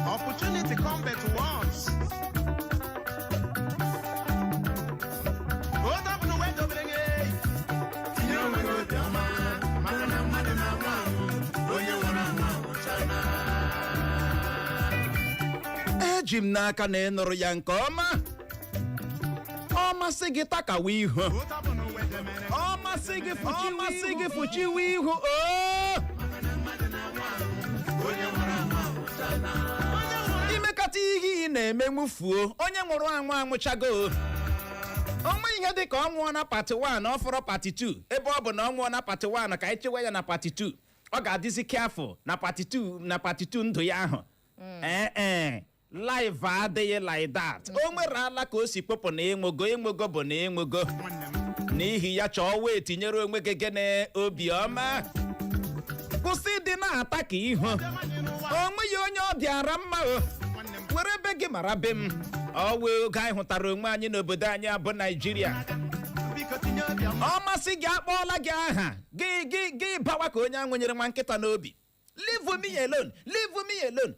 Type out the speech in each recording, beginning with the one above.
Opportunity come but once. Eji m n'aka na ị nụrụ ya nke ọma. Ọ masị gị takawa ihu. Ọ masị gị fụchiwa ihu. Imekata ihe ị na-eme fuo onye nwụrụ anwụ anwụchago. Onwe ihe dị ka ọ nwụọ na pati 1 ọ fọrọ pati 2 ebe ọ bụ na ọ nwụọ na pati 1 ka anyị chewe ya na pati 2 ọ ga-adịzi careful na pati 2 ndụ ya ahụ. Live adịghị like that. O nwere ala ka o si kpọpụ na enwego bụ na enwego. N'ihi ya chọọ wee tinyere onwe gị gene obiọma. Kwụsị ịdị na-ata ka ihu. Onwe ya onye ọ dịara mma o. Were ebe gị mara be m. Ọ wee oge anyị hụtara onwe anyị n'obodo anyị abụ Naịjirịa. Ọ masị gị akpọọla gị aha gị bawa ka onye ahụ nyere nwa nkịta n'obi. Leave me alone. Leave me alone.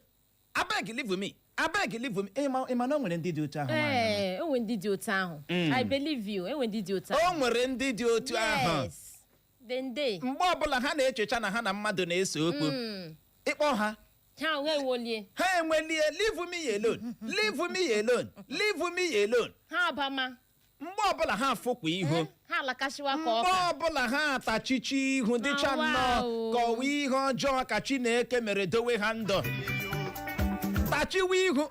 Abeg leave me. Abeg leave me. Ịma na o nwere ndị dị otu ahụ. O nwere ndị dị otu ahụ. I believe you. O nwere ndị dị otu ahụ. O nwere ndị dị otu ahụ. Yes. Mgbe ọbụla ha na-echecha na ha na mmadụ na-ese okwu. Ịkpọ ha. Ha enwelie. Leave me alone. Leave me alone. Leave me alone. Ha abama. Mgbe ọbụla ha afụkwa ihu. Ha alakashiwa ka ọka. Mgbe ọbụla ha atachichi ihu dịcha nnọọ ka ọwa ihe ọjọọ ka Chineke mere dowe ha ndụ. Tachiwa ihu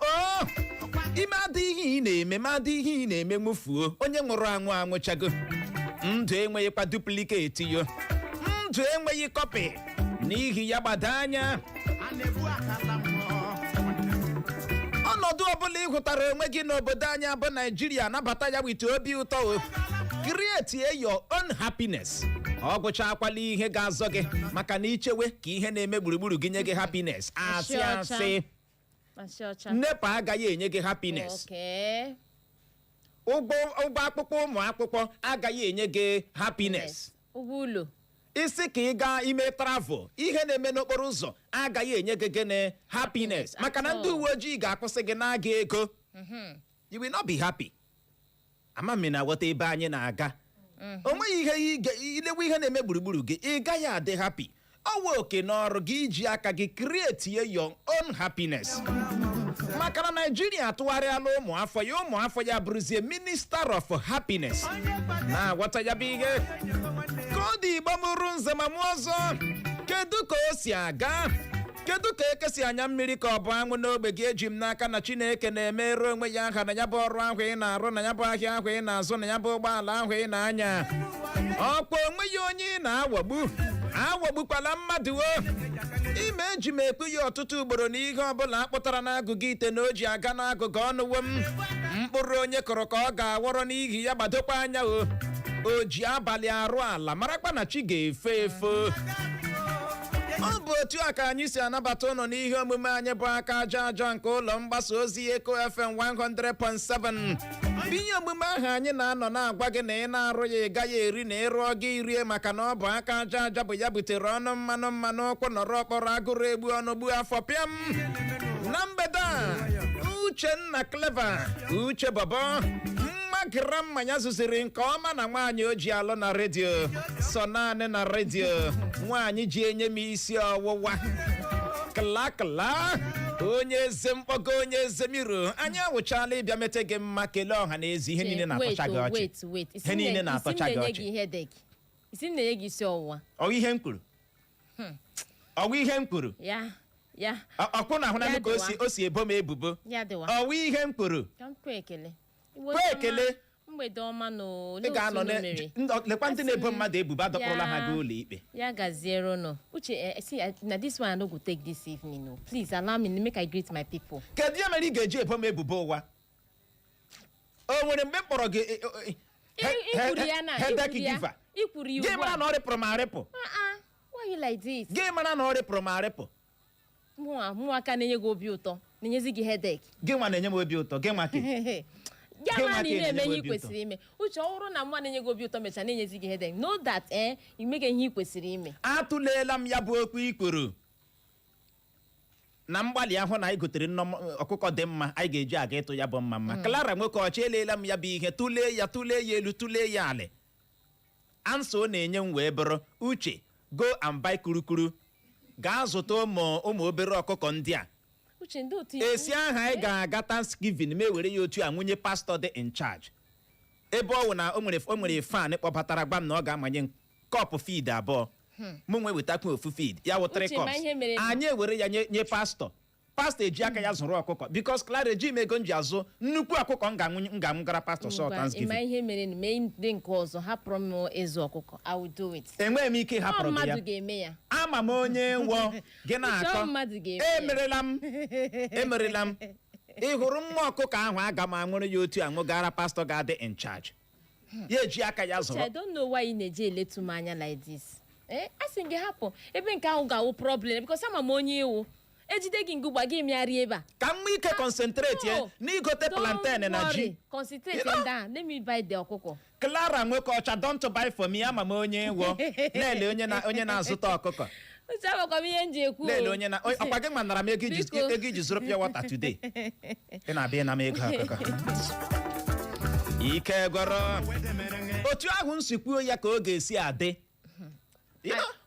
ime adịghị ị na-eme nwụfuo onye nwụrụ anwụ anwụchago. Ndụ enweghịkwa duplicate yo. Ndụ enweghị kọpị. N'ihi ya gbado anya. Ọnọdụ ọbụla ị hụtara onwe gị n'obodo anyị bụ Naịjirịa nabata ya wite obi ụtọ o. Create your own happiness. Ọ gụcha akwala ihe ga-azọ gị maka na ichewe ka ihe na-eme gburugburu gị nye gị happiness. Asị. Nepa agaghị enye gị happiness. Ụgbọ akpụkpọ ụmụ akwụkwọ agaghị enye gị happiness. Ụgbọ ụlọ. Isi ka ị gaa ime travel ihe na-eme n'okporo ụzọ agaghị enye gị gịnị happiness maka na ndị uwe ojii ga-akwụsị gị na-aga ego. You will not be happy. Ama m na aghọta ebe anyị na-aga. O nweghị ilewe ihe na-eme gburugburu gị ị gaghị adị happy. Ọ wụ oke n'ọrụ gị iji aka gị create your own happiness. Maka na Nigeria atụgharịala ụmụ afọ ya bụrụzie Minister of Happiness. Na-aghọta ya bụ ihe. Ka ọ dị Igbo mụrụ nze ma mụ ọzọ. Kedu ka o si aga? Kedu ka ekesi anya mmiri ka ọ bụ anwụ n'ogbe gị? Eji m n'aka na Chineke na-emere onwe ya aha na ya bụ ọrụ ahụ ị na-arụ, na ya bụ ahịa ahụ ị na-azụ, na ya bụ ụgbọala ahụ ị na-anya. Ọkwa onwe ya onye ị na-awagbu. Awagbukwala mmadụ o. Ime eji m ekwu ya ọtụtụ ugboro na ihe ọbụla akpụtara n'agụgụ ite na o ji aga n'agụgụ ọnụwo m. Mkpụrụ onye kụrụ ka ọ ga-awọrọ n'ihi ya gbadokwa anya o. O ji abalị arụ ala marakwa na chi ga-efe efe. Ọ bụ otu a ka anyị si anabata ụnụ n'ihe omume anyị bụ aka aja nke ụlọ mgbasa ozi Eko FM 100.7. Ihe omume ahụ anyị na-anọ na-agwa gị na ị na-arụ ya ị gaghị eri na ịrụọ gị rie maka na ọ bụ aka aja bụ ya butere ọnụ mmanụ ụkwụ nọrọ ọkpọrọ agụrụ egbu ọnụ gbu afọ pịam. Na mgbede a Uchenna Clever Uche Bobo Mmagira mmanya zụziri nke ọma na nwaanyị oji alụ na redio sọ naanị na redio nwaanyị ji enye m isi ọwụwa kla onye eze mkpọgo onye eze miro anyị awụchala ịbịa mete gị mma kelee ọha na ezi ihe niile na-atọcha gị ọchị. Ihe niile na-atọcha gị ọchị. Isi na-enye gị isi ọwụwa. Ọ ihe m kwuru. Ọ ihe m kwuru. Ya. Ọkwụ na ahụ na ka o si ebo m ebubo. Ọ ihe m kwuru. Ka m kwe ekele. Kwe ekele. Mgbede ọma no. Ị ga-anọ lekwa ndị na-ebo mmadụ ebubo adọkpụrụla ha gị ụlọ ikpe. Ya gaziere no. Uche, see, na this one I no go take this evening no. Please allow me to make I greet my people. Kedu ya mere ị ga-eji ebo m ebubo ụwa? O nwere mgbe mkpọrọ gị headache giver. Ikwuru iwu. Gị mara na ọ rịpụrụ ma arịpụ. Why you like this? Gị mara na ọ rịpụrụ ma arịpụ. Mụ aka na-enye gị obi ụtọ. Na-enyezi gị headache. Gị nwa na-enye m obi ụtọ. Gị nwa ke. ya ma na na-eme ihe kwesịrị ime uche ọhụrụ na mmadụ na-enye gị obi ụtọ mecha na-enyezi gị headache know that imege ihe ị kwesịrị ime. Atụleela m ya bụ okwu ikwuru na mgbalị ahụ na anyị gotere ọkụkọ dị mma anyị ga-eji aga ịtụ ya bụ mma Clara nwoke ọcha eleela m ya bụ ihe tụlee ya elu tụlee ya alị ansa ọ na-enye m wee bụrụ uche go and buy kurukuru gaa zụta ụmụ obere ọkụkọ ndị a esi aha anyị ga-aga Thanksgiving ma ewere ya otu a nwunye pastọ dị in charge ebe ọ wụ na o nwere fan kpọbatara gwa m na ọ ga-amanye kọpụ feed abụọ mụ nwe wetakwa ofu feed ya wụ 3 cups anyị ewere ya nye pastọ eji aka ya zụrụ ọkụkọ because Clara eji m ego m ji azụ nnukwu ọkụkọ m ga-amụgara pastọ sọ Thanksgiving. Ịma ihe mere na mee ndị nke ọzọ hapụrụ m ịzụ ọkụkọ I will do it. Enweghị m ike hapụrụ gị ya. Mmadụ ga-eme ya. Ama m onye nwụọ gị na-akọ emerela m ị hụrụ nwa ọkụkọ ahụ aga m anwụrụ ya otu anwụgara pastọ ga-adị in charge ya eji aka ya zụrụ. I don't know why ị na-eji eletu m anya like this. Asị gị hapụ ebe nke ahụ ga-awụ problem because ama m onye iwu ejide gị ngụgba gị mịarị ebe a ka m ike concentrate ya n'igote plantain na ji. Concentrate down let me buy the ọkụkọ. Clara nwoke ọcha don't buy for me ama m onye nwụọ lele onye na-azụta ọkụkọ. Uche agbakwa m ihe m ji ekwu lele onye na ọkwa gị manara m ego iji zụrụ pure water today ị na-abịa na m ego ọkụkọ ike gwọrọ otu ahụ nsikwuo ya ka ọ ga-esi adị.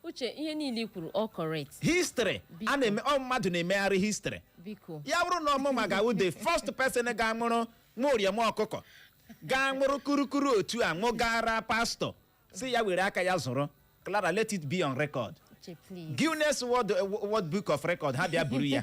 Uche ihe niile kwuru all correct. History a na-eme mmadụ na-emegharị history. Biko ya bụrụ na ọmụma ga-awụ the first person ga-amụrụ nwaoriom ọkụkọ ga-amụrụ kurukuru otu a ṅụgara pastọ si ya were aka ya zụrụ. Clara let it be on record. Uche please. Guinness World Book of Record ha bịa buru ya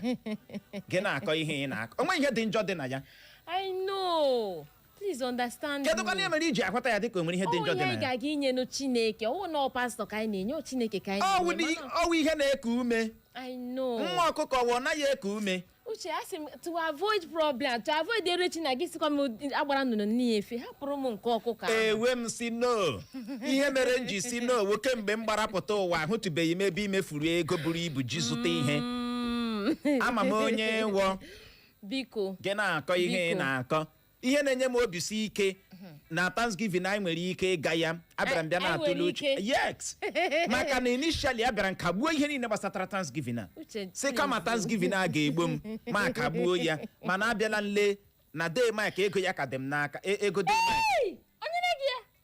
gị na-akọ ihe ị na-akọ onwe ihe dị njọ dị na ya. I know. Please understand me. Kedu kwa na mere iji akwata ya dịka o nwere ihe dị njọ dị na ya? Onye ga-aga inye no Chineke ọwụ na pastọ ka anyị na-enye Chineke ka anyị na-enye. Ọwụ ihe na-eku ume. I know. Nwa ọkụkọ wụ naghị eku ume. Uche asị m to avoid problem to avoid erechi na gị sikwa m agbara nnụnụ n'ife hapụrụ m nke ọkụkọ ahụ. Ewe m si no ihe mere m ji si no nwoke mgbe m gbarapụta ụwa ahụtụbeghị m ebe imefuru ego buru ibu ji zụta ihe ama m onye nwụọ biko gị na-akọ ihe ị na-akọ ihe na-enye m obi si ike na Thanksgiving anyị nwere ike ịga ya abịara m bịa na-atụle uche yes maka na initially abịara m kagbuo ihe niile gbasatara Thanksgiving a si kama Thanksgiving a ga-egbu m ma kagbuo ya mana abịala nle na day Mike ego ya ka dị m n'aka ego day Mike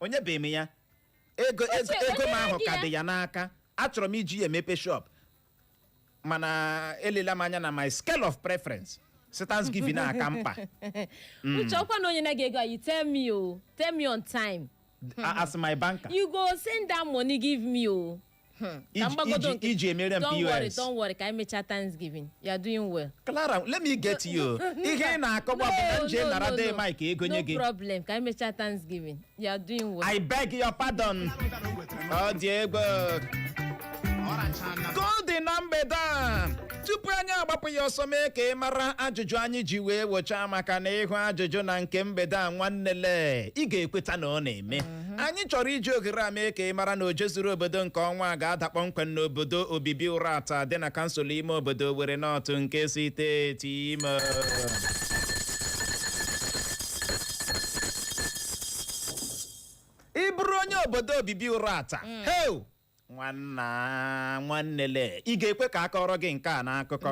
onye be m ya ego m ahụ ka dị ya n'aka achọrọ m iji ya emepe shop mana elela m anya na my scale of preference Thanksgiving aka mkpa. Uche ọkwa na onye na-ege ego you tell me on time. As my banker. You go send that money give me o. Iji emere m POS. Don't worry ka I mecha Thanksgiving. You are doing well. Clara, let me get you. Ihe na-akọgba bụ na nje nara dey Mike ego nye gị. No problem ka I mecha Thanksgiving. You are doing well. I beg your pardon. Ọ dị egwu. Golden na mgbede tupu anyị agbapụ ya ọsọ mee ka ị mara ajụjụ anyị ji wee wochaa maka na ịhụ ajụjụ na nke mgbede a nwannele ị ga-ekweta na ọ na-eme anyị chọrọ iji oghere a mee ka ị mara na oje zuru obodo nke ọnwa a ga-ada kpọmkwem n'obodo obibi ụra ata dị na kansụl ime obodo Owerri North nke steeti Imo. ị bụrụ onye obodo obibi ụra ata nwannele ị ga-ekwe ka akọrọ gị nke a n'akụkọ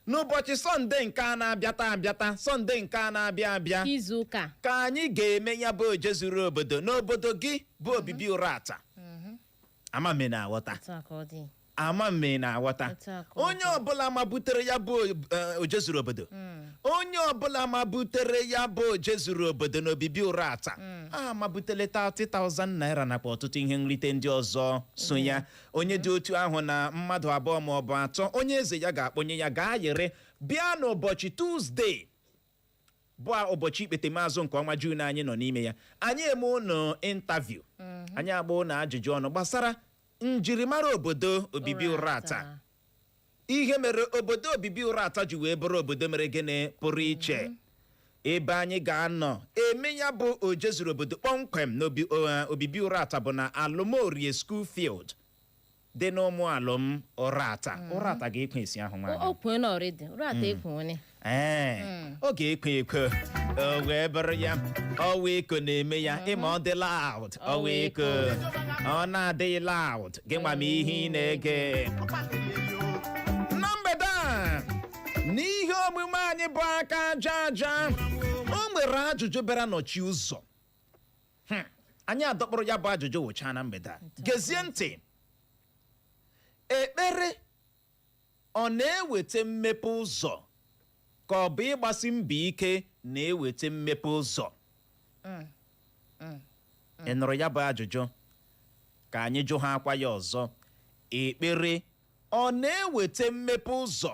n'ụbọchị Sọnde nke a na-abịata Sọnde nke a na-abịa abịa izuụka ka anyị ga-eme ya bụ oje zuru obodo n'obodo gị bụ obibi ụra ata ama mme na-aghọta onye ọbụla mabutere ya bụ oje zuru obodo onye ọbụla mabutere ya bụ oje zuru obodo n'obibi ụra ata mabutele 30,000 naira nakwa ọtụtụ ihe nrite ndị ọzọ so ya onye dị otu ahụ na mmadụ abụọ ma ọ bụ atọ onye eze ya ga-akpọnye ya gaa yere bịa n'ụbọchị Tuzdee bụ ụbọchị ikpete maazụ nke ọnwa Juun anyị nọ n'ime ya anyị eme ụnụ interview anyị agba ụnụ ajụjụ ọnụ gbasara njirimara obodo obibi ụra ata ihe mere obodo obibi ụra ata ji wee bụrụ obodo mere gịnị pụrụ iche ebe anyị ga-anọ eme ya bụ oje zuru obodo kpọmkwem n'obibi ụra ata bụ na Alụmorie School Field dị n'ụmụ alụm ụrata ga-ekwe esi ahụ nwaanyị okwe na ọrịdị ụrata ekwe onye ọ ga-ekwe ekwe o wee bụrụ ya ọwa eko na-eme ya ịma ọ dị loud ọwa eko ọ na-adịghị loud gị nwa m ihe ị na-ege na mgbede a n'ihe omume anyị bụ aka aja aja o nwere ajụjụ bịara nọchi ụzọ anyị adọkpụrụ ya bụ ajụjụ wụcha na mgbede a gezie ntị ekpere ọ na-eweta mmepe ụzọ ka ọ bụ ịgbasi mbọ ike na-eweta mmepe ụzọ ị nụrụ ya bụ ajụjụ ka anyị jụ ha akwa ya ọzọ ekpere ọ na-eweta mmepe ụzọ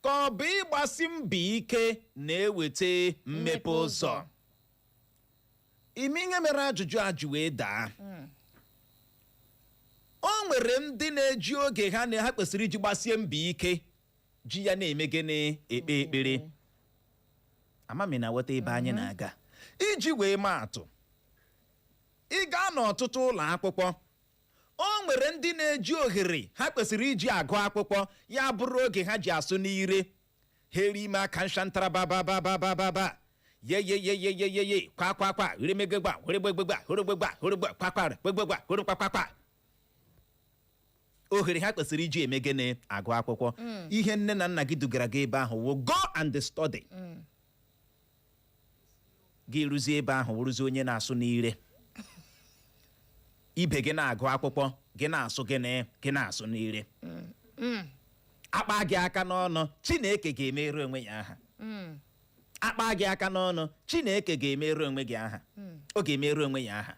ka ọ bụ ịgbasi mbọ ike na-eweta mmepe ụzọ ime ihe mere ajụjụ a ji wee daa o nwere ndị na-eji oge ha kwesịrị iji gbasie mbọ ike ji ya na-eme gịnị ekpe ekpere amami na weta ebe anyị na-aga iji wee maa atụ ị gaa n'ọtụtụ ụlọ akwụkwọ o nwere ndị na-eji ohere ha kwesịrị iji agụ akwụkwọ ya bụrụ oge ha ji asụ n'ire ha eri ime aka nshantara babababababa ye kwa kwa kwa remegegba horegbegba horegbegba horegba kwakwara gbegbegba horekwakwa ohere ha kwesịrị iji eme gịnị agụ akwụkwọ ihe nne na nna gị dugara gị ebe ahụ wụ go and study gị rụzie ebe ahụ wụrụzie onye na-asụ n'ire ibe gị na-agụ akwụkwọ gị na-asụ gị na-asụ n'ire akpa gị aka n'ọnụ Chineke ga-emerụ onwe ya aha akpa gị aka n'ọnụ Chineke ga-emerụ onwe gị aha ọ ga-emerụ onwe ya aha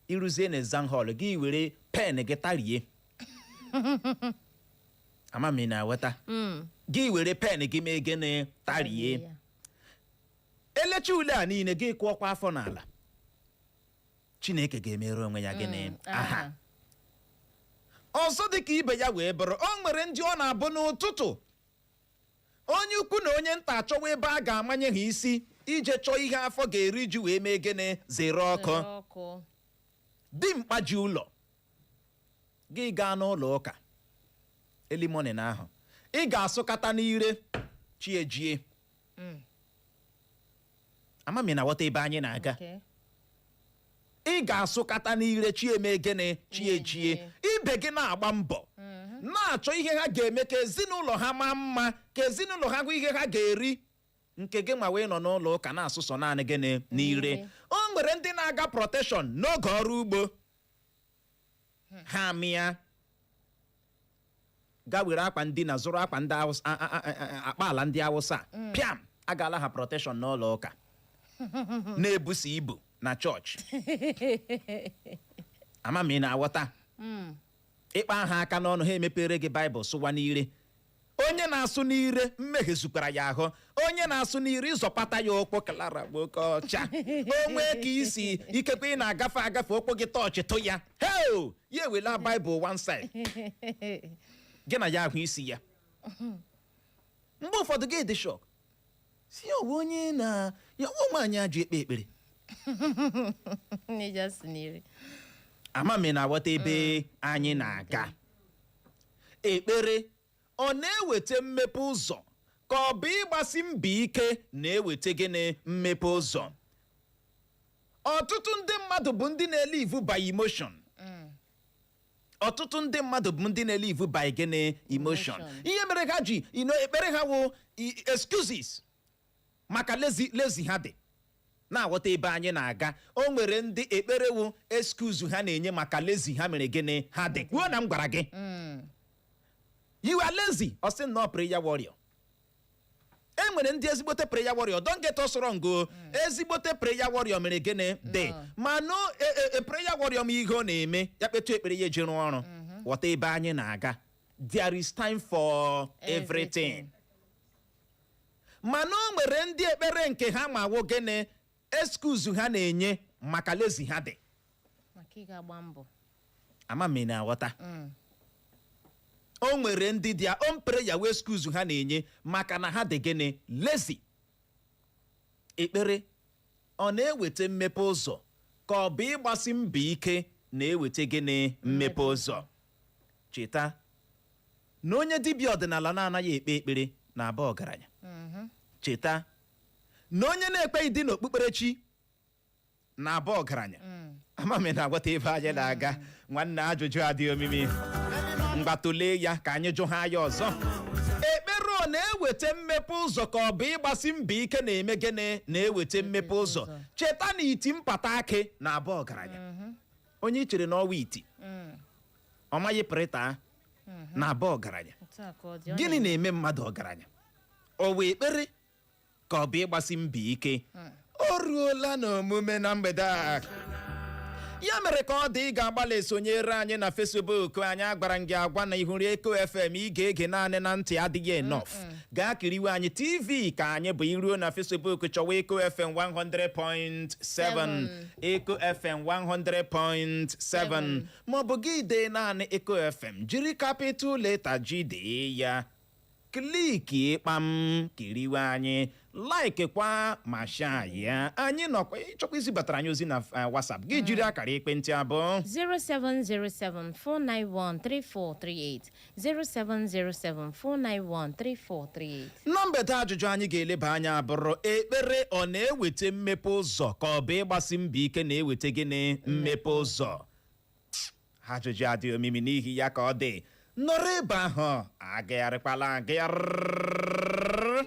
ịrụzie na exam hall gị were pen gị tarie amami na-eweta gị were pen gị mee gịnị tarie elecha ule a niile gị kụọkwa afọ n'ala Chineke ga-emerụ onwe ya gịnị aha ọzọ dị ka ibe ya wee bụrụ o nwere ndị ọ na-abụ n'ụtụtụ onye ukwu na onye nta achọwa ebe a ga-amanye ha isi ije chọọ ihe afọ ga-eri ji wee mee gịnị zere ọkụ dimkpa ji ụlọ gị gaa n'ụlọ ụka elimoni na ahụ ị ga-asụkata n'ire chi ejie amami na wọta ebe anyị na-aga ị ga-asụkata n'ire chi eme gịnị chi ejie ibe gị na-agba mbọ na-achọ ihe ha ga-eme ka ezinụlọ ha maa mma ka ezinụlọ ha hụ ihe ha ga-eri nke gị nwa wee nọ n'ụlọ ụka na-asụsọ naanị gịnị n'ire o nwere ndị na-aga proteshọn n'oge ọrụ ugbo ha mịa ga were akwa ndina zụrụ akwa ndị akpa ala ndị Awụsa pịam agaala ha proteshọn n'ụlọ ụka na-ebusa ibu na chọọchị amami na-aghọta ịkpa ha aka n'ọnụ ha emepere gị baịbụl sụwa n'ire onye na-asụ n'ire mmehie zukwara ya ahụ onye na-asụ n'ire ịzọpata ya ụkwụ klara oke ọcha onwe ka isi ikekwe ị na-agafe ụkwụ gị tọọchị tụ ya heo ya ewela baịbụl one side gị na ya ahụ isi ya mgbe ụfọdụ gị dị shọk si owe onye na ya nwaanyị ajụ ekpe ekpere amami na-aghọta ebe anyị na-aga ekpere ọ na-eweta mmepe ụzọ ka ọ bụ ịgbasi mbọ ike na-eweta gịnị mmepe ụzọ ọtụtụ ndị mmadụ bụ ndị na-elive by emotion ọtụtụ ndị mmadụ bụ ndị na-elive by gịnị emotion ihe mere ha ji ekpere ha wụ excuses maka lezi ha dị na-aghọta ebe anyị na-aga o nwere ndị ekpere wụ excuse ha na-enye maka lazy ha mere gịnị ha dị kwuo na m gwara gị you are lazy ọ sị na prayer warrior e nwere ndị ezigbote prayer warrior don't get us wrong o ezigbote prayer warrior mere gịnị dị ma no prayer warrior m ihe ọ na-eme ya kpetu ekpere ya eji rụọ ọrụ ghọta ebe anyị na-aga there is time for everything mana o nwere ndị ekpere nke ha ma wụ gịnị excuse ha na-enye maka lazy ha dị maka ị ga-agba mbọ amami na-aghọta o nwere ndị dị on prayer wee excuse ha na-enye maka na ha dị gịnị lazy ekpere ọ na-eweta mmepe ụzọ ka ọ bụ ịgbasi mbọ ike na-eweta gịnị mmepe ụzọ cheta na onye dibịa ọdịnala na-anaghị ekpe ekpere na-aba ọgaranya. Cheta na onye na-ekpeghị di n'okpukperechi na-aba ọgaranya. Ama m na-agwata ebe anyị na-aga. Nwanne ajụjụ adịghị omimi. Mgbatụle ya ka anyị jụ ha ya ọzọ. Ekpere ọ na-eweta mmepe ụzọ ka ọ bụ ịgbasi mbọ ike na-eme gịnị na-eweta mmepe ụzọ? Cheta na iti mpata akị na-aba ọgaranya. Onye i chere na ọwa iti ọ maghị prịta na-aba ọgaranya. Gịnị na-eme mmadụ ọgaranya? O wee ekpere ka ọ bụ ịgbasi mbọ ike? O ruola n'omume na mgbede a. Ya mere ka ọ dị ị ga-agbalị sonyere anyị na Facebook anyị agbara gị agwa na ihuri Eko FM ị ga-ege naanị na ntị adịghị enough. Gaa kiriwe anyị TV ka anyị bụ iruo na Facebook chọwa Eko FM 100.7 Eko FM 100.7 maọbụ gị dee naanị Eko FM jiri capital letter G dee ya. Kliki kpam kiriwe anyị, like kwa ma share ya. Anyị nọkwa ịchọkwa izibatara anyị ozi na WhatsApp gị jiri akara ekwentị abụọ 07074913438 07074913438. Na mgbede ajụjụ anyị ga-eleba anya bụrụ ekpere ọ na-eweta mmepe ụzọ ka ọ bụ ịgbasi mbọ ike na-eweta gịnị mmepe ụzọ? Ajụjụ adịghị omimi n'ihi ya ka ọ dị. Nọrọ ebe ahụ agagharịkwala agagharị.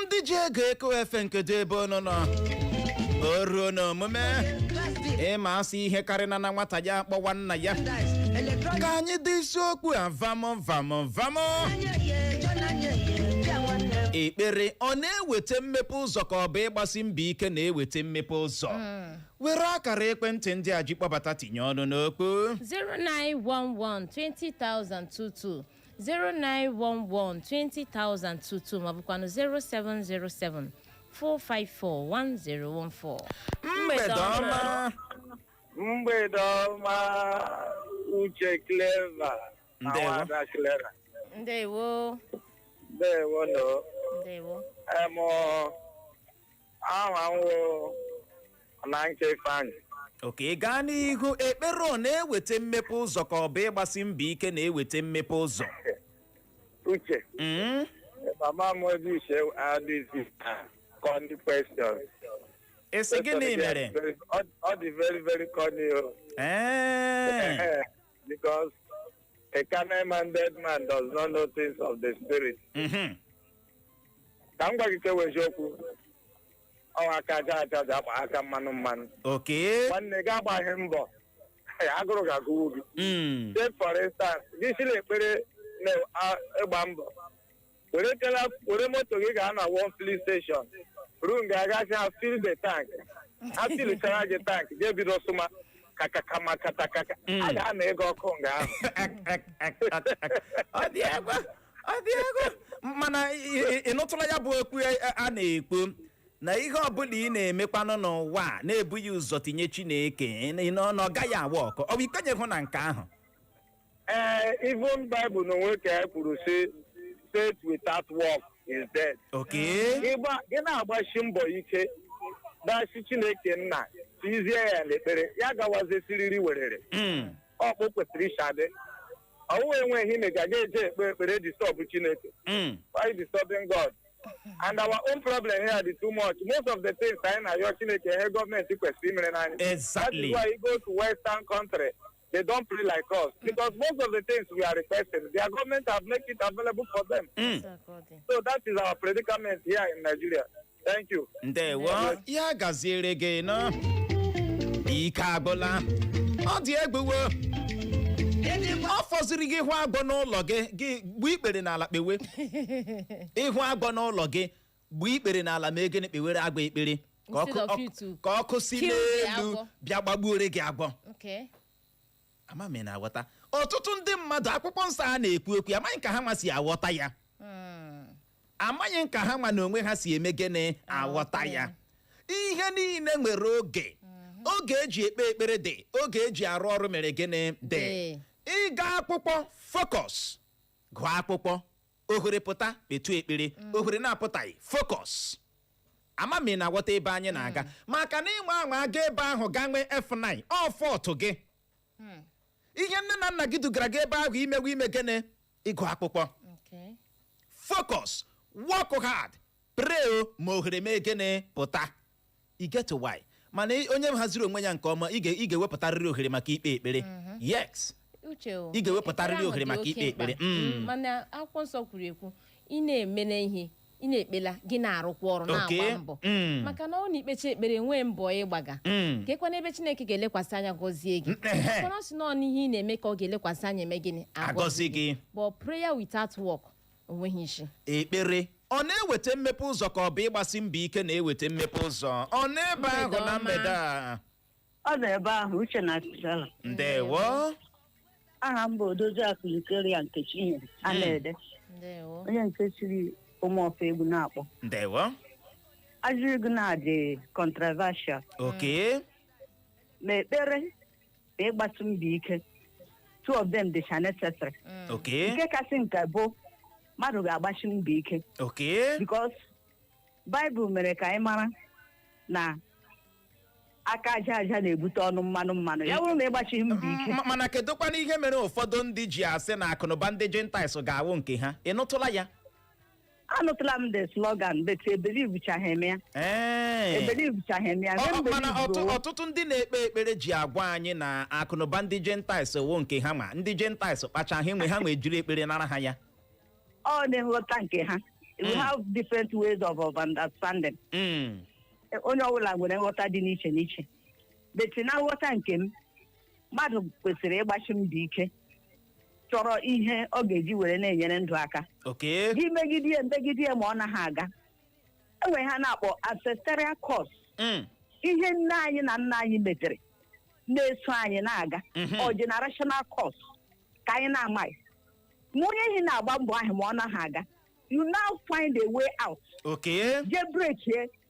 Ndị ji ego Eko FM nkedo ebe ọ nọ o ruo n'omume ịma asị ihe karịna na nwata ya akpọwa nna ya. Ka anyị dị isiokwu a vamo. Ekpere ọ na-eweta mmepe ụzọ ka ọ bụ ịgbasi mbọ ike na-eweta mmepe ụzọ? Were akara ekwentị ndị a ji kpọbata tinye ọnụ n'okwu 0911-20,022 0911-20,022 maọbụkwanụ 0707-454-1014. Mgbede ọma Uche Clever. Ndewo. Clever. Ndewo. Ndewo no. Ndewo. Awanwo na nke fan. Okay, gaa n'ihu. Ekpere ọ na-eweta mmepe ụzọ ka ọ bụ ịgbasi mbọ ike na-eweta mmepe ụzọ? Uche. Mama Modi show adịghị corny questions. Esi gịnị mere? All the very, very corny. Because a carnal-minded man does not know things of the spirit. Ka m gwa gị ka eziokwu. Aka mmanụ. Okay. Nwanne gị agbaghị mbọ. Agụrụ ga-agụwu gị. Take for instance, gị siri ekpere na-egba mbọ. Were moto gị gaa na one filling station. Ruo nga agaghị ha fill the tank. Ha filichara gị tank, ga-ebido sụma. kakakamakataka a ga-ana ego ọkụ nga ahụ. Ọ dị egwu mana ị nụtụla ya bụ okwu a na-ekwu na ihe ọbụla ị na-emekwanụ n'ụwa na-ebughị ụzọ tinye Chineke na ọ gaghị awa ọkụ. Ọ bụ ikwenyeghụ na nke ahụ? Even Bible n'onwe ka e kwuru sị faith without work is dead. Okay. Ị na-agbashi mbọ ike dachi Chineke nna tizie ya n'ekpere ya gawazesiriri werere ọkpụ kwesịrị ịshadị ọwụ enweghị ime ga-aga eje ekpere disturb Chineke. Why disturbing God? And our own problem here is too much. Most of the things anyị na-ayọ Chineke ihe gọọmenti kwesịrị imere n'anya. Exactly. That is why you go to Western country, they don't pray like us. Because most of the things we are requesting, their government have made it available for them. So that is our predicament here in Nigeria. Thank you. Ndewo. Ya gaziere gị nọ. Ike agwụla. Ọ dị egbuwo. Ọ fọziri gị ịhụ agwọ n'ụlọ gị gbu ikpere n'ala kpewe. Ịhụ agwọ n'ụlọ gị gbu ikpere n'ala ma egene kpewere agwọ ekpere ka ọkụ si n'elu bịa gbagbuore gị agwọ. Ama m na-aghọta. Ọtụtụ ndị mmadụ akwụkwọ nsọ a na-ekwu okwu amaghị ka ha nwa si aghọta ya. Amaghị ka ha nwa na onwe ha si eme gịnị aghọta ya. Ihe niile nwere oge eji ekpe ekpere dị, oge eji arụ ọrụ mere gịnị dị. Ịga akwụkwọ focus, gụọ akwụkwọ, ohere pụta etu ekpere, ohere na-apụtaghị focus. Ama m na-aghọta ebe anyị na-aga maka na ịnwe anwa aga ebe ahụ ga nwee F9 ọ fọtụ gị. Ihe nne na nna gị dugara gị ebe ahụ imewe ime gịnị ịgụ akwụkwọ. Focus, work hard, pray ma ohere mee gịnị pụta. You get why? Mana onye haziri onwe ya nke ọma ị ga-ewepụtarịrị ohere maka ikpe ekpere. Yes. Ị ga-ewepụtarịrị ohere maka ikpe ekpere. Mana akwụkwọ nsọ kwuru ekwu ị na-emene ihe ị na-ekpela gị na-arụkwa ọrụ na-agba mbọ maka na ọ na-ikpecha ekpere nwee mbọ ịgbaga ka ekwana ebe Chineke ga-elekwasị anya gọzie gị mana si nọ n'ihe ị na-eme ka ọ ga-elekwasị anya eme gịnị agọzie gị. But prayer without work onweghị isi. Ekpere ọ na-eweta mmepe ụzọ ka ọ bụ ịgbasi mbọ ike na-eweta mmepe ụzọ? Ọ na-ebe ahụ na mgbede a? Ọ nọ ebe ahụ uche na Sala. Ndewo. Aha m bụ Odoziakụ Ikeria Nkechi Anaede. Onye nke siri ụmụọfọ egwu na-akpọ. Ndewo. Ajụjụ gị na-adị controversial. Okay. Ma ekpere na ịgbasi mbọ ike, two of them dịcha necessary. Okay. Nke kasị nke bụ mmadụ ga-agbasi mbọ ike. Okay. Because Bible mere ka anyị mara na aka aja na-ebute ọnụ mmanụ ya bụrụ na ịgbachighị mbọ ike. Mana kedụkwana ihe mere ụfọdụ ndị ji asị na akụnụba ndị Gentiles ga-awụ nke ha? Ị nụtụla ya? Anụtụla m the slogan but ebelivuchaghị m ya. Ebelivuchaghị m ya. Mana ọtụtụ ndị na-ekpe ekpere ji agwa anyị na akụnụba ndị Gentiles wụ nke ha ma ndị Gentiles kpacha ha nwe jiri ekpere nara ha ya. Ọ na-nghọta nke ha. We have different ways of understanding. Onye ọbụla nwere nghọta dị n'iche n'iche. Beti na nghọta nke m, mmadụ kwesịrị ịgbachi mbọ ike chọrọ ihe ọ ga-eji were na-enyere ndụ aka. Gị megide ma ọ naghị aga. Enwe ha na-akpọ ancestral cause. Ihe nne anyị na nna anyị metere na-eso anyị na-aga. Ọ generational cause ka anyị na-amaghị. Onye ihe na-agba mbọ ahụ ma ọ naghị aga. You now find a way out. Just break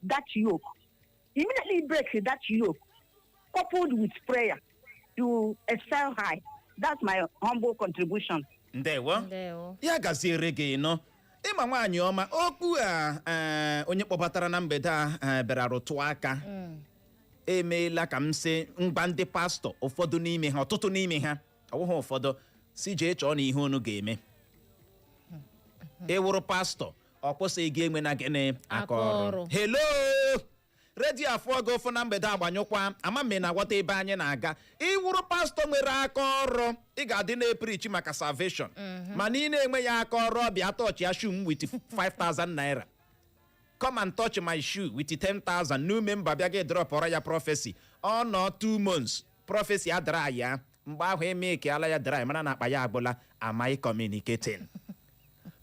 that yoke. Immediately break that yoke. Coupled with prayer, you excel high. That's my humble contribution. Ndewo. Ya gaziere gị nọ. Ịma nwaanyị ọma okwu a onye kpọbatara na mgbede a bịara rụtụ aka. Emeela ka m sị ngwa ndị pastọ ụfọdụ n'ime ha ọtụtụ n'ime ha ọwụghị ụfọdụ si jee chọọ na ihe unu ga-eme. Ewuru pastọ ọ kwụsịghị gị enwe na gịnị aka ọrụ. Hello. Redio afọ gị ụfụ na mgbede agbanyụkwa ama m na aghọta ebe anyị na-aga. Iwuru pastọ nwere aka ọrụ ị ga-adị na-eprichi maka salvation mana ị na-enwe ya aka ọrụ ọbịa touch ya shoe m with 5,000 naira. Come and touch my shoe with 10,000. New member bịa gị dropọrọ ya prophecy ọ nọ 2 months prophecy adara ya mgbe ahụ eme ka ala ya dry mana na akpa ya agbụla amaghị communicating.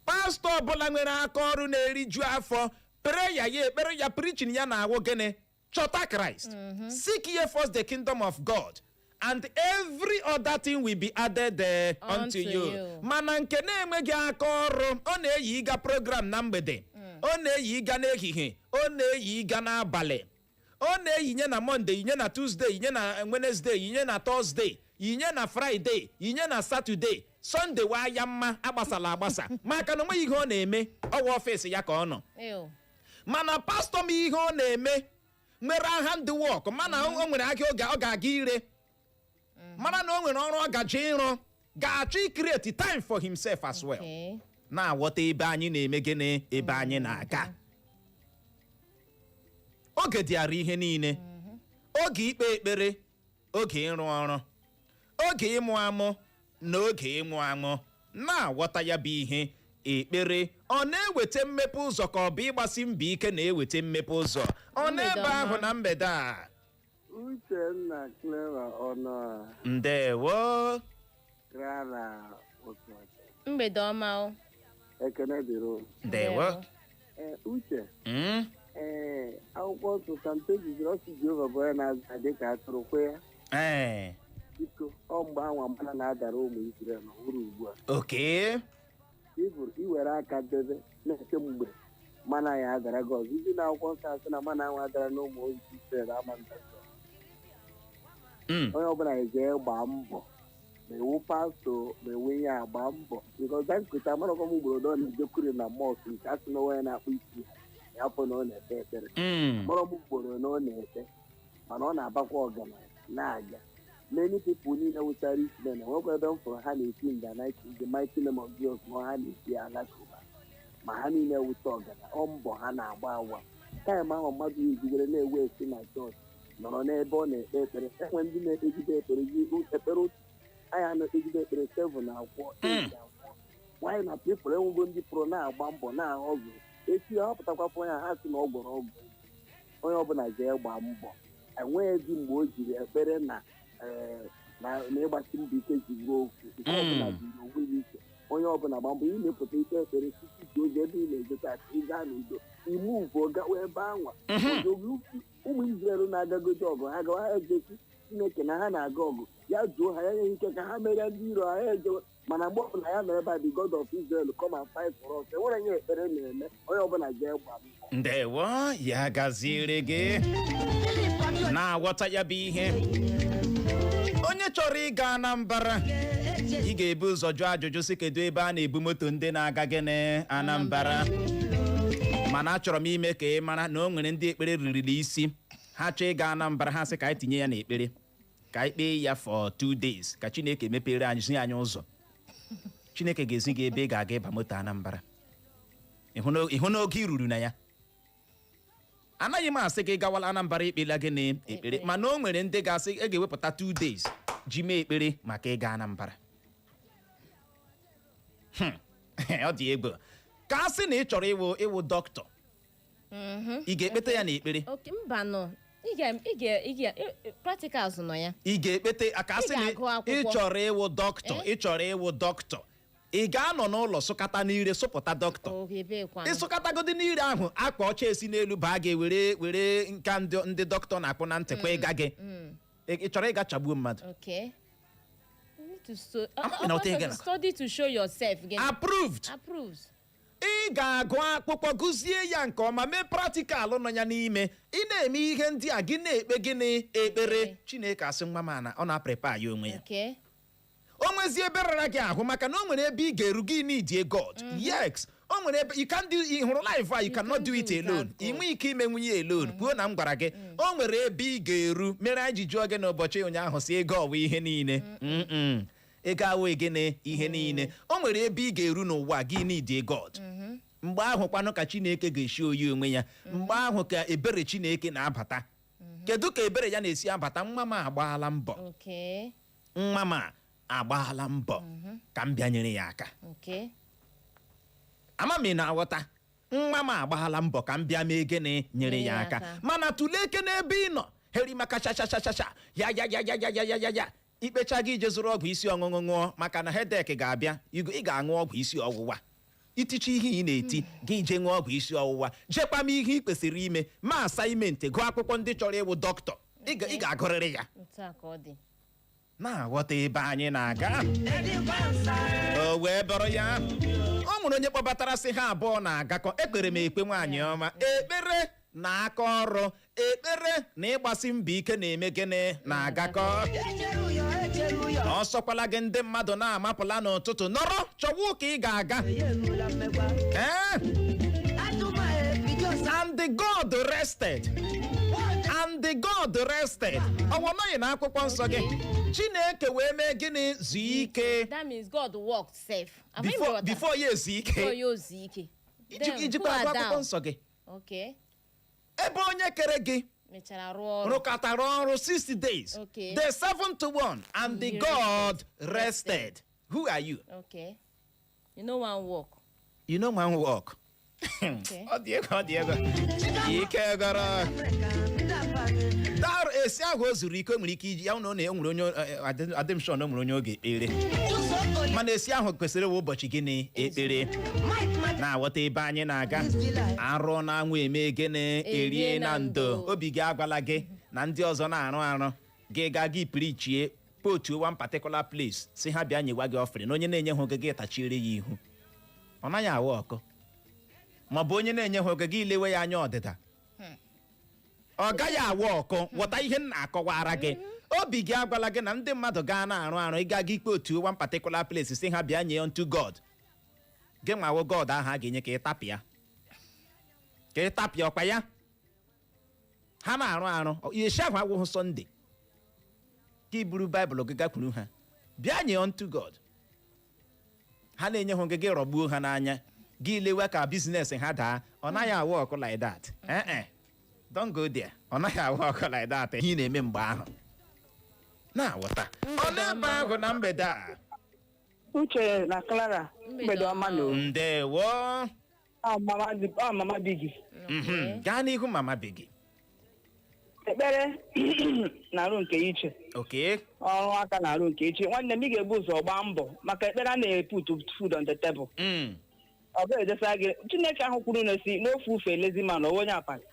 Pastọ ọbụla nwere aka ọrụ na-eriju afọ prayer ya ekpere ya preaching ya na-awụ gịnị chọta Christ. Seek ye first the kingdom of God and every other thing will be added unto you. Mana nke na-enweghị aka ọrụ ọ na-eyi ịga program na mgbede, ọ na-eyi ịga n'ehihie, ọ na-eyi ịga n'abalị, ọ na-eyinye na Monday, yinye na Tuesday, yinye na Wednesday, yinye na Thursday, yinye na Friday, yinye na Saturday, Sunday wa ya mma agbasala agbasa maka na onwe ihe ọ na-eme ọwa ọfịs ya ka ọ nọ. Mana pastọ m ihe ọ na-eme nwere handwork, mana o nwere aka ọ ga-aga ire, mana na o nwere ọrụ ọ gaje ịrụ, ga-achọ create time for himself as well. Na-aghọta ebe anyị na-eme gịnị, ebe anyị na-aga. Oge dịara ihe niile, oge ikpe ekpere, oge ịrụ ọrụ, oge ịmụ amụ na oge ịmụ amụ. Na-aghọta ya bụ ihe. Ekpere ọ na-eweta mmepe ụzọ ka ọ bụ ịgbasi mbọ ike na-eweta mmepe ụzọ? Ọ na-ebe ahụ na mgbede a. Uchenna Clever ọnụ ndewo. Mgbede ọma o. Ekene dịrị. Ndewo. Uche. Akwụkwọ nsọ ka mpe jiziri ọsị Jehova bụ onye na-aza dịka atụrụ kwe ya. Biko ọ mgbe anwa mana na-adara ụmụ Izrel n'ọhụrụ ugbu a. Okay. Iwere aka debe na-eke mgbe mana ya adara gị ọzọ. Ndị na-akwụkwọ nsọ asị na mana anwa adara n'ụmụ Izrel ama ndasọ. Onye ọbụla eje gbaa mbọ ma ewu pastọ ma ewe ihe a gbaa mbọ because nkụta amarakwa m ugboro na ọ na-ejekwuru na mọsk nke asị na onye na-akpụ isi ya afọ na ọ na-ekpe ekpere. Mara m ugboro na ọ na-ekpe mana ọ na-abakwa ọgaranya na-aga. Many people niile wụchara isi na enwekwa ebe m fụrụ ha na-esi the mighty name of Jesus ma ha na-esi alakụba ma ha niile wụcha ọgaranya ọ mbọ ha na-agba agwa. Taịm ahụ mmadụ ejigere na-ewe esi na chọọchị nọrọ n'ebe ọ na-ekpe ekpere. Enwe ndị na-ekpegide ekpere ekpere otu anya na-ekpegide ekpere 7 na akwụkwọ 8 na akwụkwọ. Nwaanyị na pipụl enwego ndị pụrụ na-agba mbọ na-ahụ ọgwụ echi ha pụtakwapụ ya ha sị na ọ gwọrọ ọgwụ. Onye ọbụla jee gbaa mbọ. Enweghị mgbe o jiri ekpere na ịgbasi mbọ ike jiri okwu nke ọbụla jiri onwe ya ike. Onye ọbụla gba mbọ imepụta ike ekpere site ji oge ebe ị na-ejeta ịga n'udo ime uvo gawa ebe anwa. Ụmụ Izrel na-agagoji ọgụ ha gawa ha ejesi Chineke na ha na-aga ọgụ ya jụọ ha ya nye ike ka ha merie ndị iro ha ejewe. Mana mgbe ọbụla ya mere ebe a the God of Israel come and fight for us. Enwere nye ekpere na-eme onye ọbụla jee gba mbọ. Ndewo ya gaziere gị. Na-aghọta ya bụ ihe. Onye chọrọ ịga Anambra ị ga-ebu ụzọ jụọ ajụjụ sị kedu ebe a na-ebu moto ndị na-aga gịnị Anambra. Mana achọrọ m ime ka ị mara na o nwere ndị ekpere riri isi ha chọọ ịga Anambra ha sị ka anyị tinye ya n'ekpere ka anyị kpee ya for 2 days ka Chineke mepere anyị zi anyị ụzọ. Chineke ga-ezi gị ebe ị ga-aga ịba moto Anambra. Ịhụ n'oge i ruru na ya. Anaghị m asị gị gawala Anambra ikpela gịnị ekpere mana o nwere ndị ga-asị ị ga-ewepụta 2 days ji mee ekpere maka ịga Anambra. Ọ dị egwu. Ka a sị na ị chọrọ ịwụ dọkịta ị ga-ekpete ya n'ekpere. Mba nọ practicals nọ ya. Ị ga-ekpete aka sị na ị chọrọ ịwụ dọkịta ị ga-anọ n'ụlọ sụkata n'ire sụpụta dọkịta. Ịsụkatagodi n'ire ahụ akpa ọcha esi n'elu baa gị were nka ndị dọkịta na-akpụ na ntị kwa ịga gị. Ị chọrọ ịga chagbuo mmadụ. Study to show yourself. Approved. Ị ga-agụ akpụkpọ gụzie ya nke ọma mee practical nọ ya n'ime. Ị na-eme ihe ndị a gị na-ekpe gịnị ekpere. Chineke asị nwa mana ọ na-prepare ya onwe ya. O nwezi ebe rara gị ahụ maka na o nwere ebe ị ga-eru gị need God. Yes, o nwere ebe you can do hụrụ life you cannot do it alone. Ị nwee ike ime nwunye alone. Kwuo na m gwara gị o nwere ebe ị ga-eru mere anyị ji jụọ gị n'ụbọchị ụnyaahụ si ego ọwa ihe niile. Ego awe gịnị ihe niile. O nwere ebe ị ga-eru n'ụwa gị need God. Mgbe ahụ kwanụ ka Chineke ga-esi oyi onwe ya. Mgbe ahụ ka ebere Chineke na-abata. Kedu ka ebere ya na-esi abata? Nwa m agbaala mbọ. Nwa m agbaala mbọ ka m bịa nyere ya aka. Ama m na-aghọta. Nwa m agbaala mbọ ka m bịa mee gịnị nyere ya aka. Mana tụlee eke n'ebe ị nọ heri maka shashashasha ya ikpecha gị ije zụrụ ọgwụ isi ọṅụṅụ ṅụọ maka na headache ga-abịa ị ga-aṅụ ọgwụ isi ọwụwa. Iticha ihe ị na-eti gị je ṅụọ ọgwụ isi ọwụwa jekwa m ihe ị kwesịrị ime ma asaịmentị gụọ akwụkwọ ndị chọrọ ịwụ dọkịta ị ga-agụrịrị ya. na-aghọta ebe anyị na-aga. O wee bụrụ ya ọ nwere onye kpọbatara sị ha abụọ na-agakọ. Ekpere m ekpe nwaanyị ọma, ekpere na aka ọrụ, ekpere na ịgbasi mbọ ike na-eme gịnị na-agakọ. Ọ sọkwala gị ndị mmadụ na-amapụla n'ụtụtụ nọrọ chọwa ụka ị ga-aga. And the God rested. And the God rested. Ọwụ nọghị n'akwụkwọ nsọ gị. Chineke wee mee gịnị? Zuo ike. That means God walked safe. Before ya ezu ike. Before ya ezu ike. Ijikwa akwụkwọ nsọ gị. Okay. Ebe onye kere gị Mechara rụọ ọrụ. rụkọtara ọrụ 60 days. Okay. The 7th one and the God rested. Who are you? Okay. You know one walk. You know man walk. Okay. Ọ dị ego. Ike gara. Dar esi ahụ o zuru ike nwere ike iji ya na ọ na-enwere onye adịm shọ na o nwere onye oge ekpere. Mana esi ahụ kwesịrị iwe ụbọchị gịnị ekpere. Na-aghọta ebe anyị na-aga. Arụ na anwụ eme gịnị erie na ndo. Obi gị agwala gị na ndị ọzọ na-arụ gị ga gị pirichie potu one particular place si ha bịa nyewa gị ọfere na onye na-enye ha oge gị tachiri ya ihu. Ọ naghị awa ọkụ. Ma ọ bụ onye na-enye ha oge gị ilewe ya anya ọdịda. Ọ gaghị awa ọkụ. Ghọta ihe m na-akọwara gị. Obi gị agwala gị na ndị mmadụ gaa na-arụ ịga gị ikpe otu one particular place si ha bịa nye unto God. Gị nwawo God ahụ a ga-enye ka ị tapịa. Ka ị tapịa ọkwa ya. Ha na-arụ isi ahụ agwụghị Sunday. Ka i buru Baịbụl gị gakwuru ha. Bịa nye unto God. Ha na-enye ha gị rọgbuo ha n'anya. Gị lewe ka biznes ha daa. Ọ naghị awa ọkụ like that. Don't go there. Ọ naghị awa ọkụ like that. Ihe na-eme mgbe ahụ. Na-aghọta. Ọ na-ebe ahụ na mgbede a. Uche na Clara mgbede ọma na o. Ndewo. Mama Bigi. Gaa n'ihu Mama Bigi. Ekpere na-arụ nke iche. Okay. Ọrụ aka na-arụ nke iche. Nwanne m ị ga-ebu ụzọ gbaa mbọ maka ekpere a na-put food on the table. Ọ bụ edesa gị Chineke ahụ kwuru na si n'ofu ufe lazy man ọwụ onye abalị.